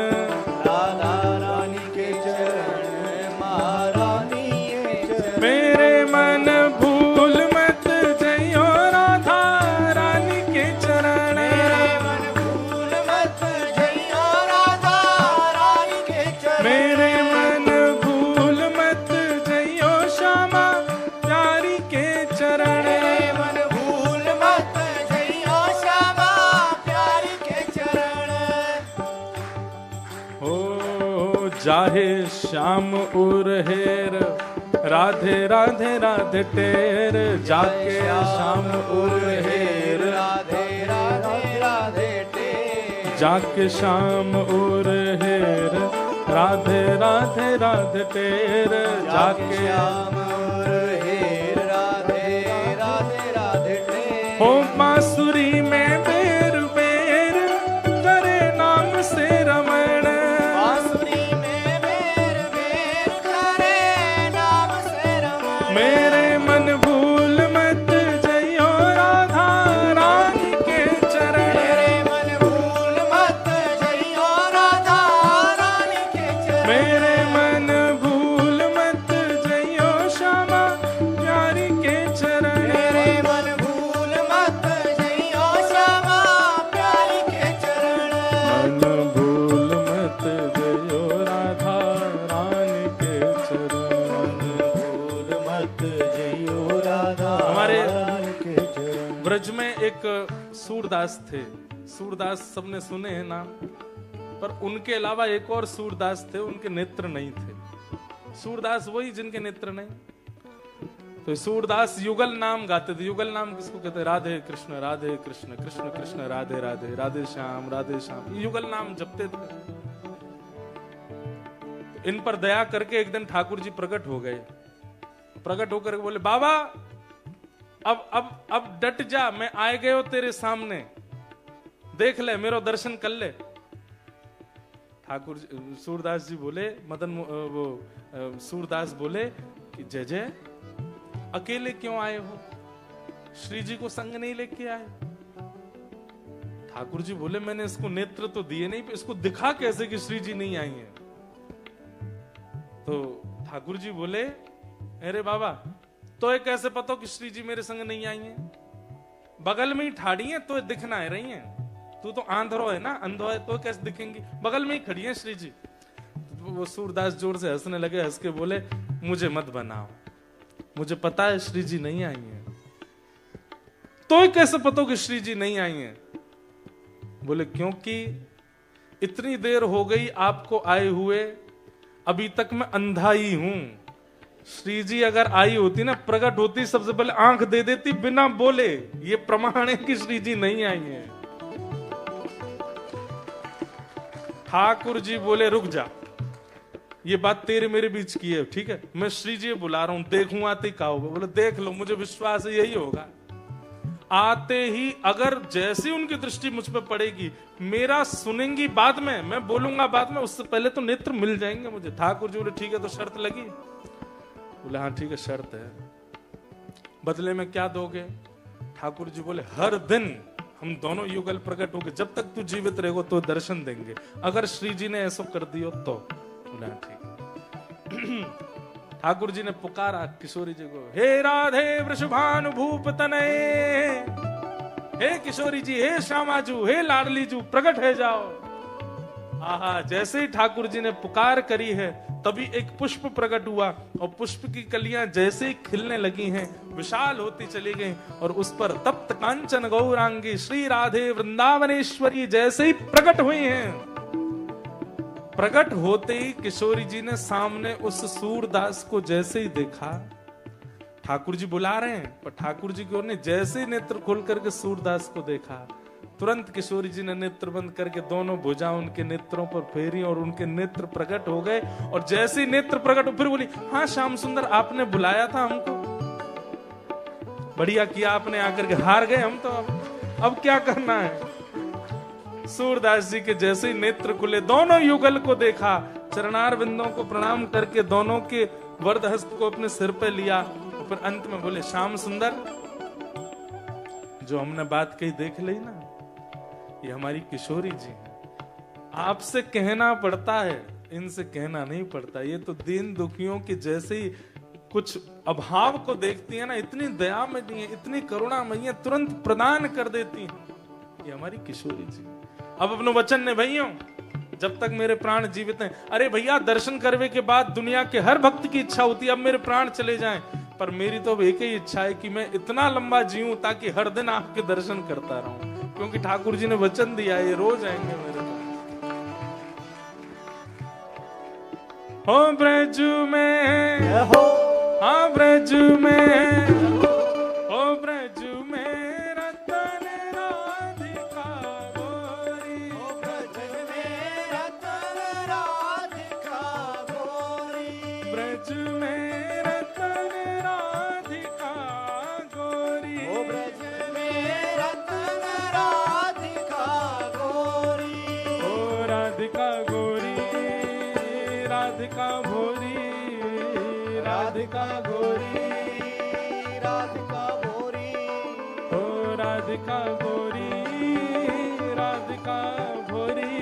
राधा रानी के चरण, महारानी के चरण। मेरे मन भूल मत जइयो राधा रानी के चरण, मेरे मन भूल मत जइयो राधा रानी के चरण। मेरे मन भूल मत जइयो श्यामा प्यारी के चरण, मेरे मन भूल मत जइयो श्यामा प्यारी के चरण। ओ जाहे श्याम उर हेर, राधे राधे राधे टेर, जाके श्याम उर हेर, राधे राधे राधे टेर। जाके श्याम उर हेर, राधे राधे राधे टेर, जाके श्याम और हेर, राधे राधे राधे टेर। हो बांसुरी में बेर बेर करे नाम से रमण, बांसुरी में बेर बेर करे नाम से रमण। मेरे मन भूल मत जइयो राधा रानी के चरण, मेरे मन भूल मत जइयो राधा रानी के चरण। मेरे मन भूल मत जइयो एक सूरदास थे। सूरदास सबने सुने हैं नाम, पर उनके अलावा एक और सूरदास थे, उनके नेत्र नहीं थे। सूरदास वही जिनके नेत्र नहीं। तो सूरदास युगल नाम गाते थे। युगल नाम किसको कहते हैं? राधे कृष्ण कृष्ण कृष्ण राधे राधे, राधे श्याम राधे श्याम, युगल नाम जपते थे। इन पर दया करके एक दिन ठाकुर जी प्रकट हो गए। प्रकट होकर बोले, बाबा अब डट जा, मैं आए गए हो तेरे सामने, देख ले, मेरा दर्शन कर ले। ठाकुर सूरदास जी बोले, सूरदास बोले कि जय जय, अकेले क्यों आए हो? श्री जी को संग नहीं लेके आए? ठाकुर जी बोले, मैंने इसको नेत्र तो दिए नहीं, इसको दिखा कैसे कि श्री जी नहीं आई हैं? तो ठाकुर जी बोले, अरे बाबा, तो कैसे पता कि श्री जी मेरे संग नहीं आई हैं? बगल में ही ठाड़ी हैं तो दिखना है रही हैं। तू तो आंधरो है ना, अंधो है, तो कैसे दिखेंगी? बगल में ही खड़ी हैं श्री जी। तो वो सूरदास जोर से हंसने लगे, हंस के बोले, मुझे मत बनाओ, मुझे पता है श्री जी नहीं आई हैं। तो कैसे पता कि श्री जी नहीं आई हैं? बोले, क्योंकि इतनी देर हो गई आपको आए हुए, अभी तक मैं अंधा ही हूं। श्री जी अगर आई होती ना, प्रकट होती, सबसे पहले आंख दे देती बिना बोले। ये प्रमाण है कि श्री जी नहीं आई है। ठाकुर जी बोले, रुक जा, ये बात तेरे मेरे बीच की है, ठीक है? मैं श्री जी बुला रहा हूं, देखूं आते क्या होगा। बोले, देख लो, मुझे विश्वास है यही होगा। आते ही अगर जैसी उनकी दृष्टि मुझ पर पड़ेगी, मेरा सुनेंगी बाद में, मैं बोलूंगा बाद में, उससे पहले तो नेत्र मिल जाएंगे मुझे। ठाकुर जी बोले, ठीक है, तो शर्त लगी? बोले, हाँ ठीक है, शर्त है। बदले में क्या दोगे? ठाकुर जी बोले, हर दिन हम दोनों युगल प्रकट होंगे, जब तक तू जीवित रहेगो तो दर्शन देंगे, अगर श्री जी ने ऐसा कर दियो तो। बोले, हाँ ठीक। ठाकुर जी ने पुकारा किशोरी जी को, हे राधे वृषभानुभूप तनये, हे किशोरी जी, हे श्यामाजू, हे लाडली जू, प्रकट है जाओ। आहा, जैसे ही ठाकुर जी ने पुकार करी है, तभी एक पुष्प प्रकट हुआ, और पुष्प की कलियां जैसे ही खिलने लगी हैं, विशाल होती चली गईं, और उस पर तप्त कांचन गौरांगी श्री राधे वृंदावनेश्वरी जैसे ही प्रकट हुई हैं। प्रकट होते ही किशोरी जी ने सामने उस सूरदास को जैसे ही देखा, ठाकुर जी बुला रहे हैं, पर ठाकुर जी की ओर ने जैसे ही नेत्र खोल करके सूरदास को देखा, तुरंत किशोरी जी ने नेत्र बंद करके दोनों भुजा उनके नेत्रों पर फेरी, और उनके नेत्र प्रकट हो गए। और जैसे ही नेत्र प्रकट हो, फिर बोली, हाँ श्याम सुंदर, आपने बुलाया था हमको, बढ़िया किया आपने आकर के, हार गए हम तो, अब क्या करना है? सूरदास जी के जैसे ही नेत्र खुले, दोनों युगल को देखा, चरणार बिंदों को प्रणाम करके दोनों के वरद हस्त को अपने सिर पे लिया, और फिर अंत में बोले, श्याम सुंदर, जो हमने बात कही देख ली ना, ये हमारी किशोरी जी है। आपसे कहना पड़ता है, इनसे कहना नहीं पड़ता। ये तो दीन दुखियों के जैसे ही कुछ अभाव को देखती है ना, इतनी दयामयी है, इतनी करुणामयी है, तुरंत प्रदान कर देती है। ये हमारी किशोरी जी। अब अपनो वचन ने भैया, जब तक मेरे प्राण जीवित हैं। अरे भैया, दर्शन करने के बाद दुनिया के हर भक्त की इच्छा होती है अब मेरे प्राण चले जाएं, पर मेरी तो एक ही इच्छा है कि मैं इतना लंबा जीऊं ताकि हर दिन आपके दर्शन करता रहूं, क्योंकि ठाकुर जी ने वचन दिया है, ये रोज आएंगे मेरे पास। हो ब्रज में, हाँ ब्रज में, हो ब्रज में रतन राधिका गोरी, ओ ब्रज में रतन राधिका गोरी, ब्रज में रतन राधिका गोरी, ओ ब्रज में रतन राधिका गोरी, ओ राधिका गोरी, राधिका भोरी, राधिका गोरी, राधिका गोरी, ओ राधिका गोरी, राधिका भोरी,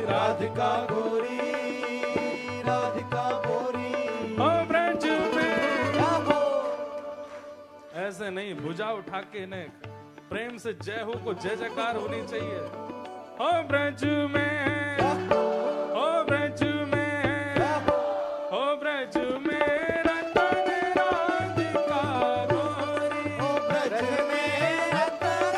राधिका गोरी, राधिका गोरी, ओ ब्रज में। जागो। ऐसे नहीं, भुजा उठा के ने प्रेम से जय हो को जय जयकार होनी चाहिए। हो ब्रज में, हो ब्रज में, हो ब्रज में रतन राधिका गोरी, ओ ब्रज में रतन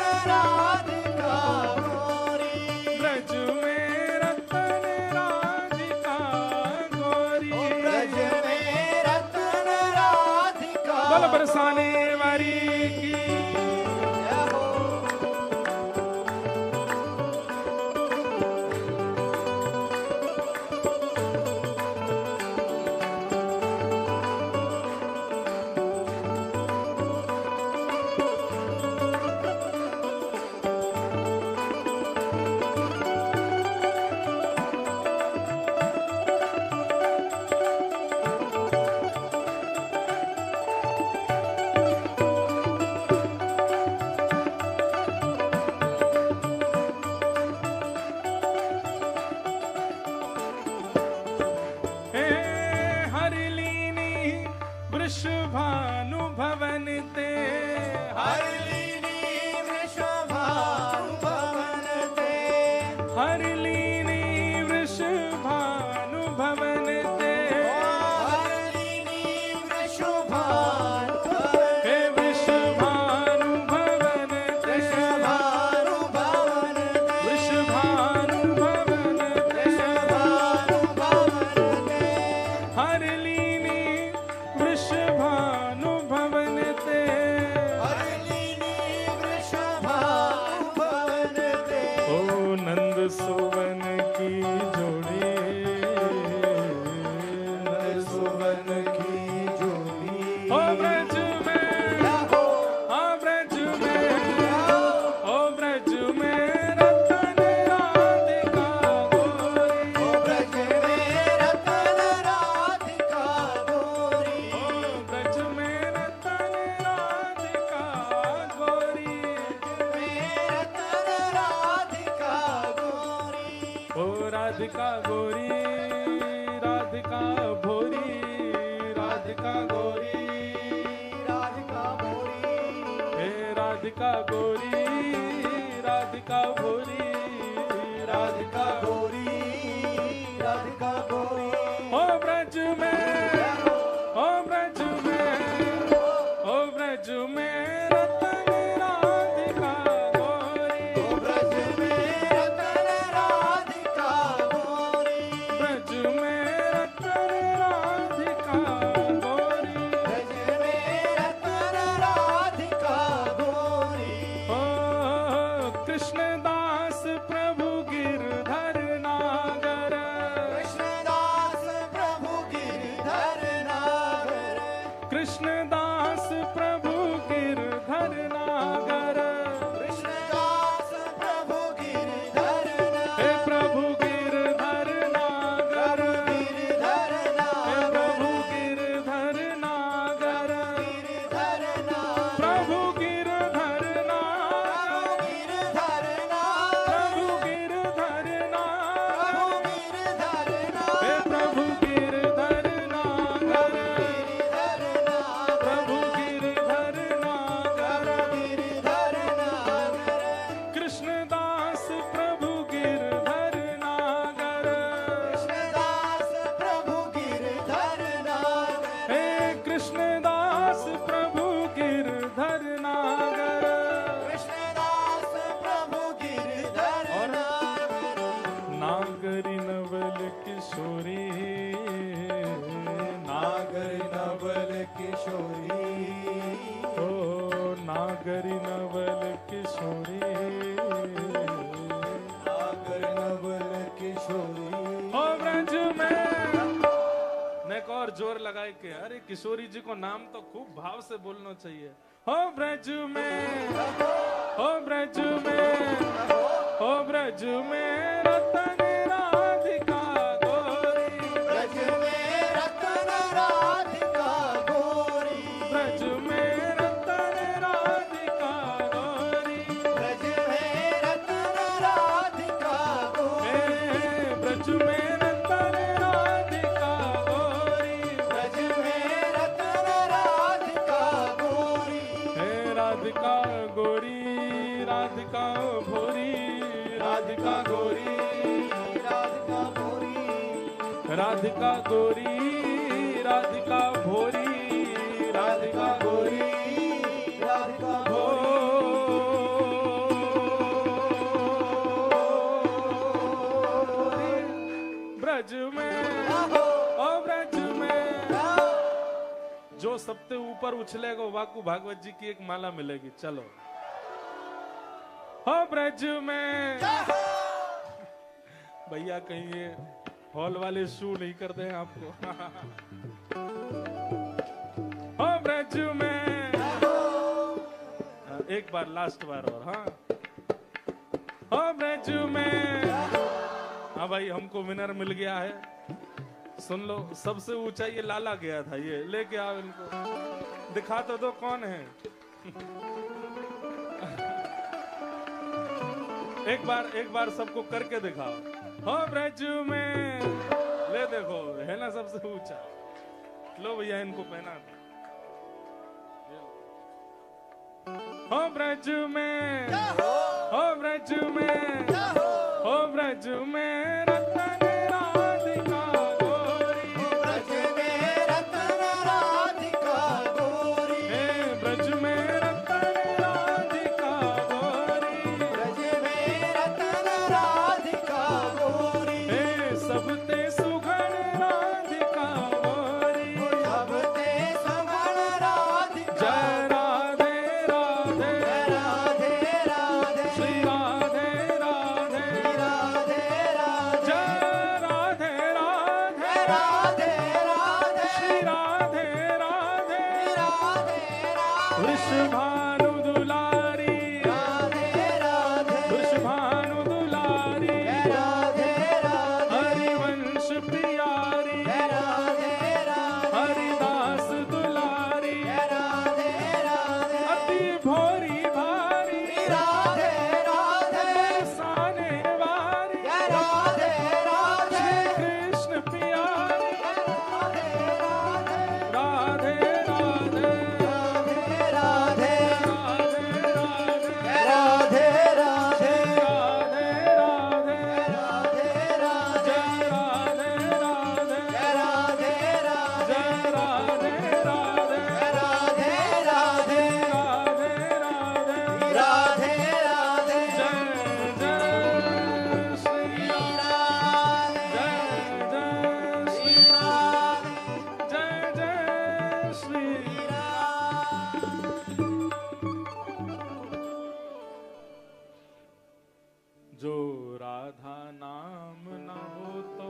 बल बरसाने वाली की। वृषभानु भवन ते हरलीनी वृषभानु भवन ते हरलीनी वृषभानु भवन ते हरलीनी वृषभानु भवन हे वृषभानु भवन ते वृषभानु भवन ते वृषभानु भवन ते वृषभानु भवन ते हरलीनी वृषभानु भवन ते हरलीनी वृषभानु भवन ते ओ नंद सुवन की जोड़ी नंद सुवन की जोड़ी ओ ब्रज में हो ओ ब्रज में ओ ब्रज में रतन राधिका गोरी ओ ब्रज में रतन राधिका गोरी ओ ब्रज में रतन राधिका गोरी में रतन राधिका गोरी ओ राधिका गोरी राधिका भोरी राधिका गोरी राधिका गोरी हे राधिका गोरी राधिका भोरी राधिका गोरी राधिका गोरी ओ ब्रज में ओ ब्रज में ओ ब्रज में रतन राधिका गोरी ओ ब्रज में रतन राधिका गोरी ब्रज में रतन राधिका गोरी ब्रज में रतन राधिका गोरी ओ कृष्णदास प्रभु गिरधर नागर कृष्णदास प्रभु गिरधर नागर कृष्णदास प्रभु गिरधर नागर कृष्णदास प्रभु गिरधर हे नागर प्रभु गिरधर नागर गिरधर हे नागर प्रभु गिरधर नागर गिरधर नागर प्रभु गिरधर नागर गिरधर नागर प्रभु गिरधर नागर हे प्रभु गिरधर नागर प्रभु गिरधर नागर कृष्णदास प्रभु गिरधर नागर कृष्णदास प्रभु गिरधर नागर हे कृष्णदास प्रभु गिरधर नागर कृष्णदास प्रभु गिरधर और नागर नागरी नवल किशोरी नागर नवल किशोरी ओ नागरी नवल किशोरी नागर नवल किशोरी ओ ब्रज में ने एक और जोर लगाए के अरे किशोरी जी को नाम तो खूब भाव से बोलना चाहिए हो ब्रज में हो ब्रज में हो ब्रज में रतन राधिका गोरी ब्रज में रतन राधिका गोरी ब्रज में रतन राधिका गोरी ब्रज में रतन राधिका गोरी हे ब्रज में रतन राधिका गोरी ब्रज में रतन राधिका गोरी हे राधिका गोरी राधिका भोरी राधिका गोरी राधिका गोरी राधिका गोरी राधिका भोरी राधिका गोरी राधिका हो ब्रज में ओ ब्रज में जो सबसे ऊपर उछलेगा वाकू भागवत जी की एक माला मिलेगी। चलो हो ब्रज में भैया कहीं ये हॉल वाले शू नहीं कर दे आपको। हो ब्रज में एक बार लास्ट बार और हाँ हो ब्रज में। हाँ भाई हमको विनर मिल गया है। सुन लो सबसे ऊंचा ये लाला गया था, ये लेके आओ इनको दिखा तो दो कौन है। एक बार सबको करके दिखाओ। हो ब्रज में ले देखो है ना सबसे ऊंचा। लो भैया इनको पहना दो। हो ब्रज में हो ब्रज में हो ब्रज में रतन राधिका गोरी। ब्रज में रतन राधिका गोरी। ब्रज में रतन राधिका गोरी। ब्रज में रतन राधिका गोरी। सबते सुघड़ राधिका गोरी। सबते सुघड़ राधिका। जय राधे राधे राधे राधे श्री राधे राधे राधे राधे जय राधे राधे राधे राधे श्री राधे राधे राधे राधे वृषभानु दुलारी राधे राधे वृषभानु दुलारी राधे राधे हरिवंश प्रियारी राधे राधे हरिदास दुलारी राधे राधे अति भोरी भारी राधे राधे साने वारी राधे राधे कृष्ण प्यारी राधे राधे राधे राधे राधे राधे राधे राधे राधे राधे राधे राधे राधे राधे जय राधे राधे राधे राधे जय राधे राधे राधे राधे राधे राधे राधे राधे जय जय श्री राधे जय जय श्री राधे जय जय श्री जो राधा नाम न हो तो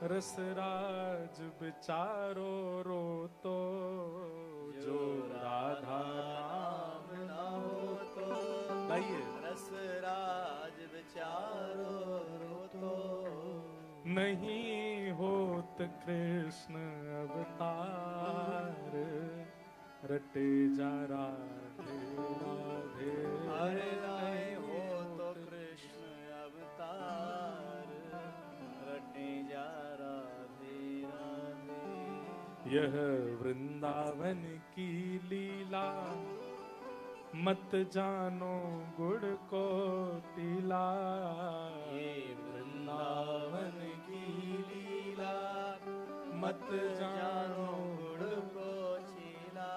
रसराज बिचारो रो तो। जो राधा नाम न हो तो गाइए रसराज विचारो रो तो नहीं होत कृष्ण अवतार रटे जा राधे राधे। अरे नहीं हो तो कृष्ण अवतार रटे जा राधे राधे। यह वृंदावन की लीला मत जानो गुड़ को टीला। ये वृंदावन की लीला मत जानो गुड़ को चीला।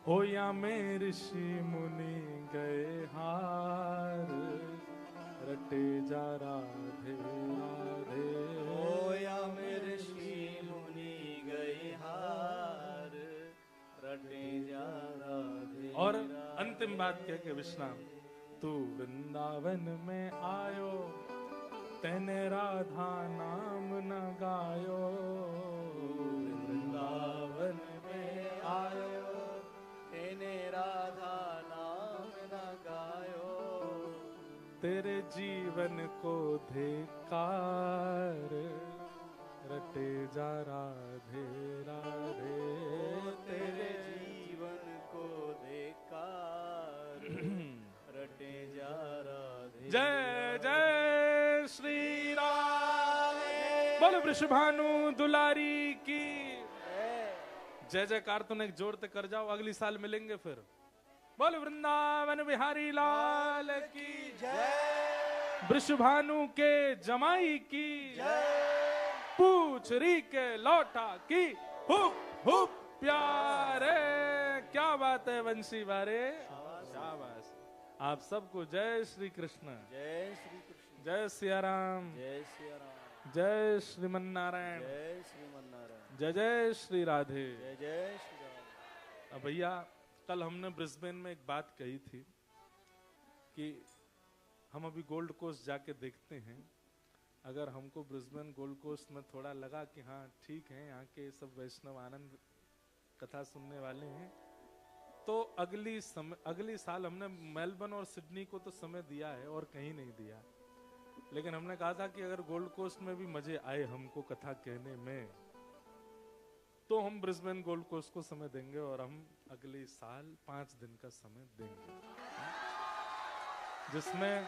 हो या में ऋषि मुनि गए हार रटे जा राधे राधे। होया में ऋषि मुनि गए हार रटे जा राधे। और अंतिम बात कह के विश्राम। तू वृंदावन में आयो तेने राधा नाम न गायो। वृंदावन में आयो तेने राधा नाम न गायो। तेरे जीवन को धिकार रटे जा राधे राधे। तेरे जीवन को देकार रटे जा राधे। जय जय श्री राधे। बोलो वृषभानु दुलारी की जय जयकार। तूने एक जोर से कर जाओ, अगली साल मिलेंगे फिर। बोलो वृंदावन बिहारी लाल की जय। वृषभानु के जमाई की पूछ री के लौटा की हुप हुप प्यारे। क्या बात है वंशी वारे, शाबाश। आप सबको जय श्री कृष्ण, जय श्री कृष्ण, जय सिया राम। जय सिया राम। जय श्रीमन नारायण, जय श्रीमन नारायण, जय जय श्री राधे। जय जय श्री राम। अब भैया कल हमने ब्रिस्बेन में एक बात कही थी कि हम अभी गोल्ड कोस्ट जाके देखते हैं। अगर हमको ब्रिस्बेन गोल्ड कोस्ट में थोड़ा लगा कि हाँ ठीक है, यहाँ के सब वैष्णव आनंद कथा सुनने वाले हैं, तो अगली साल हमने मेलबर्न और सिडनी को तो समय दिया है और कहीं नहीं दिया। लेकिन हमने कहा था कि अगर गोल्ड कोस्ट में भी मजे आए हमको कथा कहने में, तो हम ब्रिस्बेन गोल्ड कोस्ट को समय देंगे और हम अगले साल 5 दिन का समय देंगे, जिसमें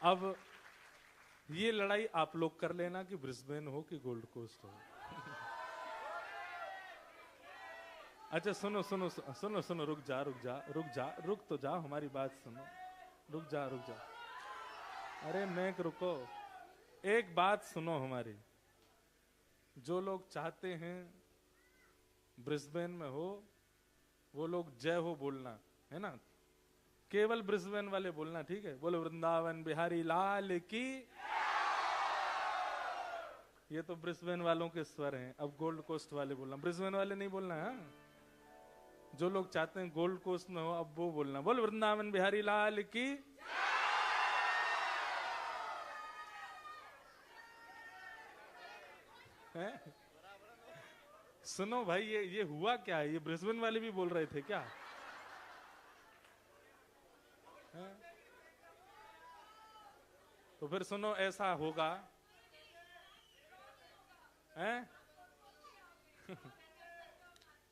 अब ये लड़ाई आप लोग कर लेना कि ब्रिस्बेन हो कि गोल्ड कोस्ट हो। अच्छा सुनो सुनो सुनो सुनो, रुक जा, रुक तो जा, हमारी बात सुनो, रुक जा। अरे नेक रुको, एक बात सुनो हमारी। जो लोग चाहते हैं ब्रिस्बेन में हो, वो लोग जय हो बोलना है ना, केवल ब्रिस्बेन वाले बोलना, ठीक है? बोलो वृंदावन बिहारी लाल की। ये तो ब्रिस्बेन वालों के स्वर हैं। अब गोल्ड कोस्ट वाले बोलना, ब्रिस्बेन वाले नहीं बोलना है। जो लोग चाहते हैं गोल्ड कोस्ट में हो, अब वो बोलना, बोल वृंदावन बिहारी लाल की। सुनो भाई, ये हुआ क्या है? ये ब्रिस्बेन वाले भी बोल रहे थे क्या? है? तो फिर सुनो, ऐसा होगा हैं?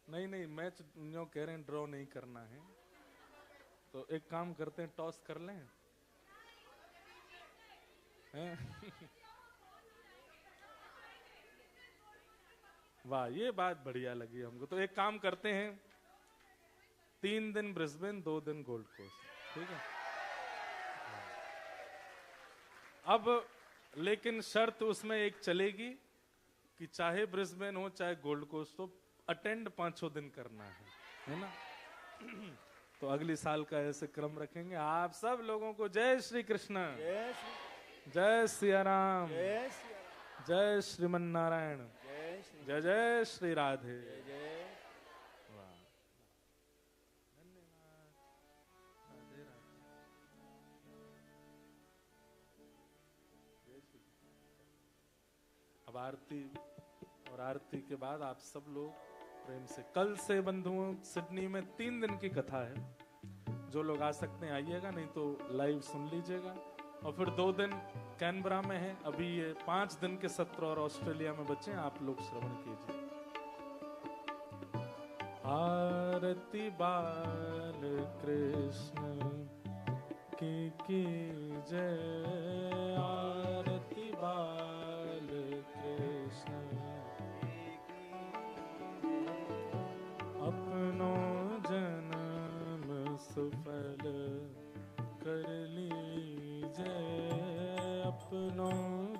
नहीं, मैच जो कह रहे हैं ड्रॉ नहीं करना है, तो एक काम करते हैं, टॉस कर लें हैं? वाह, ये बात बढ़िया लगी हमको। तो एक काम करते हैं, 3 दिन ब्रिस्बेन, 2 दिन गोल्ड कोस्ट, ठीक है? अब लेकिन शर्त उसमें एक चलेगी कि चाहे ब्रिस्बेन हो चाहे गोल्ड कोस्ट हो, अटेंड 5 दिन करना है ना? तो अगली साल का ऐसे क्रम रखेंगे। आप सब लोगों को जय श्री कृष्ण, जय सिया राम, जय श्रीमन नारायण, जय जय श्री राधे। वाह, धन्यवाद, राधे राधे। अब आरती, और आरती के बाद आप सब लोग प्रेम से, कल से बंधुओं सिडनी में 3 दिन की कथा है। जो लोग आ सकते हैं आइएगा, नहीं तो लाइव सुन लीजिएगा। और फिर 2 दिन कैनबरा में है। अभी ये 5 दिन के सत्र और ऑस्ट्रेलिया में बचे, आप लोग श्रवण कीजिए। आरती बाल कृष्ण की जय, आरती बाल कृष्ण अपनो जन्म सफल कर लीजिए, अपनो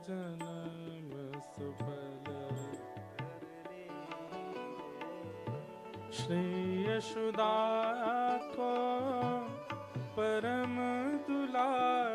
जन्म सफल कर लीजिए। श्री यशोदा को परम दुलार